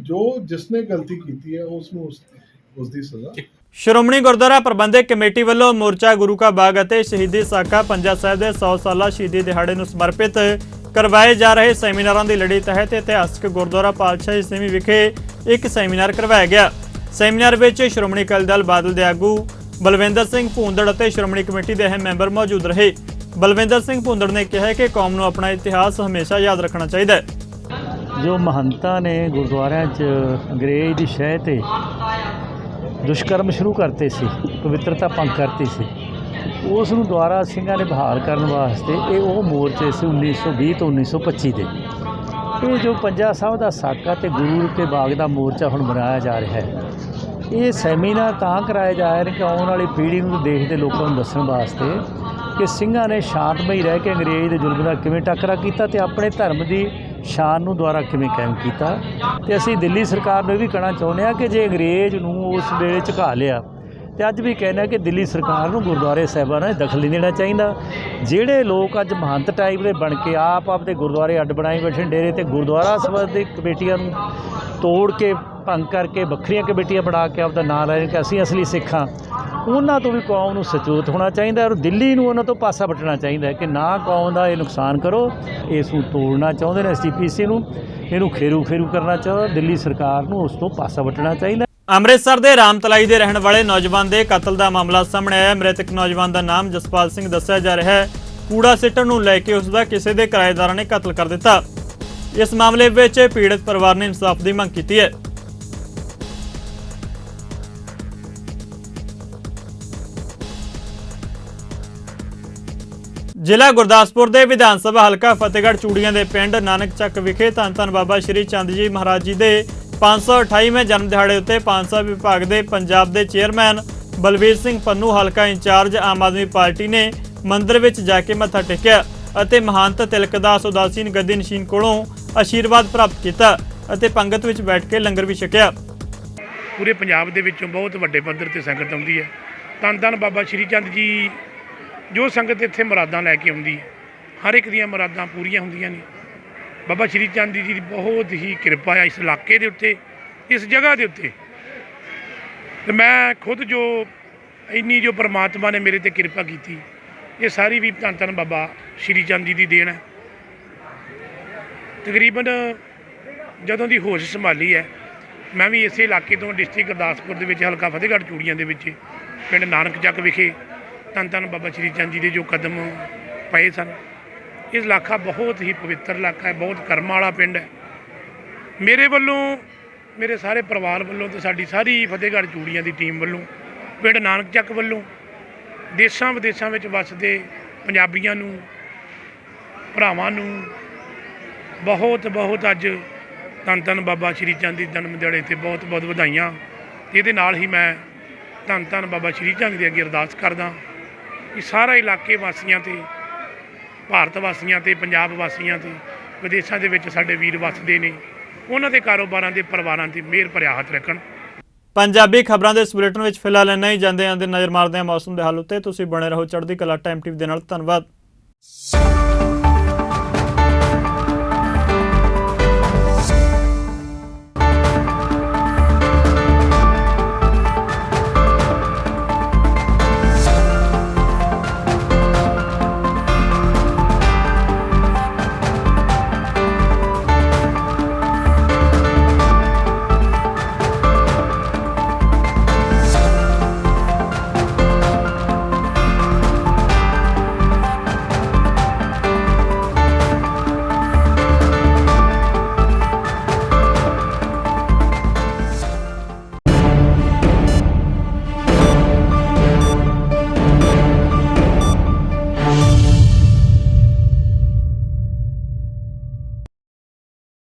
ਜਿਸਨੇ ਗਲਤੀ ਕੀਤੀ ਹੈ ਉਸ ਨੂੰ ਉਸ ਦੀ ਸਜ਼ਾ। ਸ਼੍ਰੋਮਣੀ ਗੁਰਦੁਆਰਾ ਪ੍ਰਬੰਧਕ ਕਮੇਟੀ ਵੱਲੋਂ ਮੋਰਚਾ ਗੁਰੂ ਕਾ ਬਾਗ ਅਤੇ ਸ਼ਹੀਦੀ ਸਾਕਾ ਪੰਜਾ ਸਾਹਿਬ ਦੇ 100 ਸਾਲਾ ਸ਼ਹੀਦੀ ਦਿਹਾੜੇ ਨੂੰ ਸਮਰਪਿਤ ਕਰਵਾਏ ਜਾ ਰਹੇ ਸੈਮੀਨਾਰਾਂ ਦੀ ਲੜੀ ਤਹਿਤ ਇਤਿਹਾਸਕ ਗੁਰਦੁਆਰਾ ਪਾਤਸ਼ਾਹੀ ਸਿਵੀਂ ਵਿਖੇ ਇੱਕ ਸੈਮੀਨਾਰ ਕਰਵਾਇਆ ਗਿਆ। ਸੈਮੀਨਾਰ ਵਿੱਚ ਸ਼੍ਰੋਮਣੀ ਅਕਾਲੀ ਦਲ ਬਾਦਲ ਦੇ ਆਗੂ ਬਲਵਿੰਦਰ ਸਿੰਘ ਭੂੰਦੜ ਅਤੇ ਸ਼੍ਰੋਮਣੀ ਕਮੇਟੀ ਦੇ ਅਹਿਮ ਮੈਂਬਰ ਮੌਜੂਦ ਰਹੇ। ਬਲਵਿੰਦਰ ਸਿੰਘ ਭੂੰਦੜ ਨੇ ਕਿਹਾ ਕਿ ਕੌਮ ਨੂੰ ਆਪਣਾ ਇਤਿਹਾਸ ਹਮੇਸ਼ਾ ਯਾਦ ਰੱਖਣਾ ਚਾਹੀਦਾ ਹੈ। ਜੋ ਮਹੰਤਾਂ ਨੇ ਗੁਰਦੁਆਰਿਆਂ 'ਚ ਅੰਗਰੇਜ਼ ਦੀ ਸ਼ਹਿ 'ਤੇ ਦੁਸ਼ਕਰਮ ਸ਼ੁਰੂ ਕਰਤੇ ਸੀ, ਪਵਿੱਤਰਤਾ ਭੰਗ ਕਰਤੀ ਸੀ, ਉਸ ਨੂੰ ਦੁਆਰਾ ਸਿੰਘਾਂ ਨੇ ਬਹਾਲ ਕਰਨ ਵਾਸਤੇ ਇਹ ਉਹ ਮੋਰਚੇ ਸੀ 1920 ਤੋਂ 1925 ਦੇ। ਇਹ ਜੋ ਪੰਜਾ ਸਾਹਿਬ ਦਾ ਸਾਕਾ ਤੇ ਗੁਰੂ ਕੇ ਬਾਗ ਦਾ ਮੋਰਚਾ ਹੁਣ ਮਨਾਇਆ ਜਾ ਰਿਹਾ ਹੈ, ਇਹ ਸੈਮੀਨਾਰ ਤਾਂ ਕਰਾਏ ਜਾ ਰਹੇ ਕਿ ਆਉਣ ਵਾਲੀ ਪੀੜ੍ਹੀ ਨੂੰ ਦੇਖਦੇ ਲੋਕਾਂ ਨੂੰ ਦੱਸਣ ਵਾਸਤੇ ਕਿ ਸਿੰਘਾਂ ਨੇ ਸ਼ਾਂਤਮਈ ਰਹਿ ਕੇ ਅੰਗਰੇਜ਼ ਦੇ ਜ਼ੁਲਮ ਦਾ ਕਿਵੇਂ ਟੱਕਰਾ ਕੀਤਾ ਤੇ ਆਪਣੇ ਧਰਮ ਦੀ ਸ਼ਾਨ ਨੂੰ ਦੁਆਰਾ ਕਿਵੇਂ ਕਾਇਮ ਕੀਤਾ। ਤੇ ਅਸੀਂ ਦਿੱਲੀ ਸਰਕਾਰ ਨੂੰ ਇਹ ਵੀ ਕਹਿਣਾ ਚਾਹੁੰਦੇ ਹਾਂ ਕਿ ਜੇ ਅੰਗਰੇਜ਼ ਨੂੰ ਉਸ ਵੇਲੇ ਝੁਕਾ ਲਿਆ ਤੇ ਅੱਜ ਵੀ ਕਹਿੰਦੇ ਕਿ ਦਿੱਲੀ ਸਰਕਾਰ ਨੂੰ ਗੁਰਦੁਆਰੇ ਸਾਹਿਬਾਨਾਂ 'ਚ ਦਖਲ ਨਹੀਂ ਦੇਣਾ ਚਾਹੀਦਾ। ਜਿਹੜੇ ਲੋਕ ਅੱਜ ਮਹੰਤ ਟਾਈਪ ਦੇ ਬਣ ਕੇ ਆਪਦੇ ਗੁਰਦੁਆਰੇ ਅੱਡ ਬਣਾਈ ਬੈਠੇ ਡੇਰੇ ਤੇ ਗੁਰਦੁਆਰਾ ਸਭਾ ਦੀ ਕਮੇਟੀਆਂ ਨੂੰ ਤੋੜ ਕੇ ਭੰਗ ਕਰਕੇ ਵੱਖਰੀਆਂ ਕਮੇਟੀਆਂ ਬਣਾ ਕੇ ਆਪਦਾ ਨਾਂ ਲੈ ਕੇ ਅਸੀਂ ਅਸਲੀ ਸਿੱਖ ਹਾਂ, ਉਹਨਾਂ ਤੋਂ ਵੀ ਕੌਮ ਨੂੰ ਸਚੇਤ ਹੋਣਾ ਚਾਹੀਦਾ ਔਰ ਦਿੱਲੀ ਨੂੰ ਉਹਨਾਂ ਤੋਂ ਪਾਸਾ ਵੱਟਣਾ ਚਾਹੀਦਾ ਕਿ ਨਾ ਕੌਮ ਦਾ ਇਹ ਨੁਕਸਾਨ ਕਰੋ। ਇਸ ਨੂੰ ਤੋੜਨਾ ਚਾਹੁੰਦੇ ਨੇ ਐਸਜੀਪੀਸੀ ਨੂੰ, ਇਹਨੂੰ ਖੇਰੂ ਕਰਨਾ ਚਾਹੁੰਦੇ, ਦਿੱਲੀ ਸਰਕਾਰ ਨੂੰ ਉਸ ਤੋਂ ਪਾਸਾ ਵੱਟਣਾ ਚਾਹੀਦਾ। ਅੰਮ੍ਰਿਤਸਰ ਦੇ ਰਾਮਤਲਾਈ ਦੇ ਰਹਿਣ ਵਾਲੇ ਨੌਜਵਾਨ ਦੇ ਕਤਲ ਦਾ ਮਾਮਲਾ ਸਾਹਮਣੇ ਆਇਆ। ਮ੍ਰਿਤਕ ਨੌਜਵਾਨ ਦਾ ਨਾਮ ਜਸਪਾਲ ਸਿੰਘ ਦੱਸਿਆ ਜਾ ਰਿਹਾ ਹੈ। ਕੂੜਾ ਸਿੱਟਣ ਨੂੰ ਲੈ ਕੇ ਉਸ ਦਾ ਕਿਸੇ ਦੇ ਕਿਰਾਏਦਾਰਾਂ ਨੇ ਕਤਲ ਕਰ ਦਿੱਤਾ। ਇਸ ਮਾਮਲੇ ਵਿੱਚ ਪੀੜਤ ਪਰਿਵਾਰ ਨੇ ਇਨਸਾਫ ਦੀ ਮੰਗ ਕੀਤੀ ਹੈ। ਜ਼ਿਲ੍ਹਾ ਗੁਰਦਾਸਪੁਰ ਦੇ ਵਿਧਾਨ ਸਭਾ ਹਲਕਾ ਫਤਿਹਗੜ੍ਹ ਚੂੜੀਆਂ ਦੇ ਪਿੰਡ ਨਾਨਕ ਚੱਕ ਵਿਖੇ ਧੰਨ ਧੰਨ ਬਾਬਾ ਸ਼੍ਰੀ ਚੰਦ ਜੀ ਮਹਾਰਾਜ ਜੀ ਦੇ 528ਵੇਂ ਜਨਮ ਦਿਹਾੜੇ ਉੱਤੇ ਪਾਨਸਾ ਵਿਭਾਗ ਦੇ ਪੰਜਾਬ ਦੇ ਚੇਅਰਮੈਨ ਬਲਵੀਰ ਸਿੰਘ ਪੰਨੂ, ਹਲਕਾ ਇੰਚਾਰਜ ਆਮ ਆਦਮੀ ਪਾਰਟੀ ਨੇ ਮੰਦਿਰ ਵਿੱਚ ਜਾ ਕੇ ਮੱਥਾ ਟੇਕਿਆ ਅਤੇ ਮਹੰਤ ਤਿਲਕਦਾਸ ਉਦਾਸੀਨ ਗੱਦੀ ਨਸ਼ੀਨ ਕੋਲੋਂ ਆਸ਼ੀਰਵਾਦ ਪ੍ਰਾਪਤ ਕੀਤਾ ਅਤੇ ਪੰਗਤ ਵਿੱਚ ਬੈਠ ਕੇ ਲੰਗਰ ਵੀ ਛਕਿਆ। ਪੂਰੇ ਪੰਜਾਬ ਦੇ ਵਿੱਚੋਂ ਬਹੁਤ ਵੱਡੇ ਪੱਧਰ ਤੇ ਸੰਗਤ ਆਉਂਦੀ ਹੈ। ਧੰਨ ਧੰਨ ਬਾਬਾ ਸ਼੍ਰੀ ਚੰਦ ਜੀ ਜੋ ਸੰਗਤ ਇੱਥੇ ਮੁਰਾਦਾਂ ਲੈ ਕੇ ਆਉਂਦੀ ਹੈ, ਹਰ ਇੱਕ ਦੀਆਂ ਮੁਰਾਦਾਂ ਪੂਰੀਆਂ ਹੁੰਦੀਆਂ ਨੇ। ਬਾਬਾ ਸ਼੍ਰੀ ਚੰਦ ਜੀ ਦੀ ਬਹੁਤ ਹੀ ਕਿਰਪਾ ਹੈ ਇਸ ਇਲਾਕੇ ਦੇ ਉੱਤੇ, ਇਸ ਜਗ੍ਹਾ ਦੇ ਉੱਤੇ। ਤੇ ਮੈਂ ਖੁਦ ਜੋ ਇੰਨੀ ਜੋ ਪਰਮਾਤਮਾ ਨੇ ਮੇਰੇ ਤੇ ਕਿਰਪਾ ਕੀਤੀ, ਇਹ ਸਾਰੀ ਵੀ ਧੰਨ ਧੰਨ ਬਾਬਾ ਸ਼੍ਰੀ ਚੰਦ ਜੀ ਦੀ ਦੇਣ ਹੈ। ਤਕਰੀਬਨ ਜਦੋਂ ਦੀ ਹੋਸ਼ ਸੰਭਾਲੀ ਹੈ, ਮੈਂ ਵੀ ਇਸੇ ਇਲਾਕੇ ਤੋਂ ਡਿਸਟ੍ਰਿਕਟ ਗੁਰਦਾਸਪੁਰ ਦੇ ਵਿੱਚ ਹਲਕਾ ਫਤਿਹਗੜ੍ਹ ਚੂੜੀਆਂ ਦੇ ਵਿੱਚ ਪਿੰਡ ਨਾਨਕ ਚੱਕ ਵਿਖੇ ਧੰਨ ਧੰਨ ਬਾਬਾ ਸ਼੍ਰੀ ਚੰਦ ਜੀ ਦੇ ਜੋ ਕਦਮ ਪਏ ਸਨ। ਇਹ ਇਲਾਕਾ ਬਹੁਤ ਹੀ ਪਵਿੱਤਰ ਇਲਾਕਾ ਹੈ, ਬਹੁਤ ਕਰਮਾਂ ਵਾਲਾ ਪਿੰਡ ਹੈ। ਮੇਰੇ ਵੱਲੋਂ, ਮੇਰੇ ਸਾਰੇ ਪਰਿਵਾਰ ਵੱਲੋਂ ਤੇ ਸਾਡੀ ਸਾਰੀ ਫਤਿਹਗੜ੍ਹ ਚੂੜੀਆਂ ਦੀ ਟੀਮ ਵੱਲੋਂ, ਪਿੰਡ ਨਾਨਕ ਚੱਕ ਵੱਲੋਂ ਦੇਸ਼ਾਂ ਵਿਦੇਸ਼ਾਂ ਵਿੱਚ ਵੱਸਦੇ ਪੰਜਾਬੀਆਂ ਨੂੰ, ਭਰਾਵਾਂ ਨੂੰ ਬਹੁਤ ਬਹੁਤ ਅੱਜ ਧੰਨ ਧੰਨ ਬਾਬਾ ਸ਼੍ਰੀ ਚੰਦ ਦੀ ਜਨਮ ਦਿਹਾੜੇ 'ਤੇ ਬਹੁਤ ਬਹੁਤ ਵਧਾਈਆਂ। ਇਹਦੇ ਨਾਲ ਹੀ ਮੈਂ ਧੰਨ ਧੰਨ ਬਾਬਾ ਸ਼੍ਰੀ ਚੰਦ ਦੇ ਅੱਗੇ ਅਰਦਾਸ ਕਰਦਾ ਕਿ ਸਾਰਾ ਇਲਾਕੇ ਵਾਸੀਆਂ 'ਤੇ ਭਾਰਤ ਵਾਸੀਆਂ ਤੇ ਪੰਜਾਬ ਵਾਸੀਆਂ ਤੇ ਵਿਦੇਸ਼ਾਂ ਦੇ ਵਿੱਚ ਸਾਡੇ ਵੀਰ ਵੱਸਦੇ ਨੇ ਉਹਨਾਂ ਦੇ ਕਾਰੋਬਾਰਾਂ ਦੇ ਪਰਿਵਾਰਾਂ ਤੇ ਮਿਹਰ ਭਰਿਆ ਹੱਥ ਰੱਖਣ। ਪੰਜਾਬੀ ਖਬਰਾਂ ਦੇ ਇਸ ਬੁਲੇਟਿਨ ਵਿੱਚ ਫਿਲਹਾਲ ਇੰਨਾ ਹੀ। ਜਾਂਦੇ ਨਜ਼ਰ ਮਾਰਦੇ ਹਾਂ ਮੌਸਮ ਦੇ ਹਾਲ ਉੱਤੇ। ਤੁਸੀਂ ਬਣੇ ਰਹੋ ਚੜ੍ਹਦੀ ਕਲਾ ਟਾਈਮ ਟੀਵੀ ਦੇ ਨਾਲ। ਧੰਨਵਾਦ।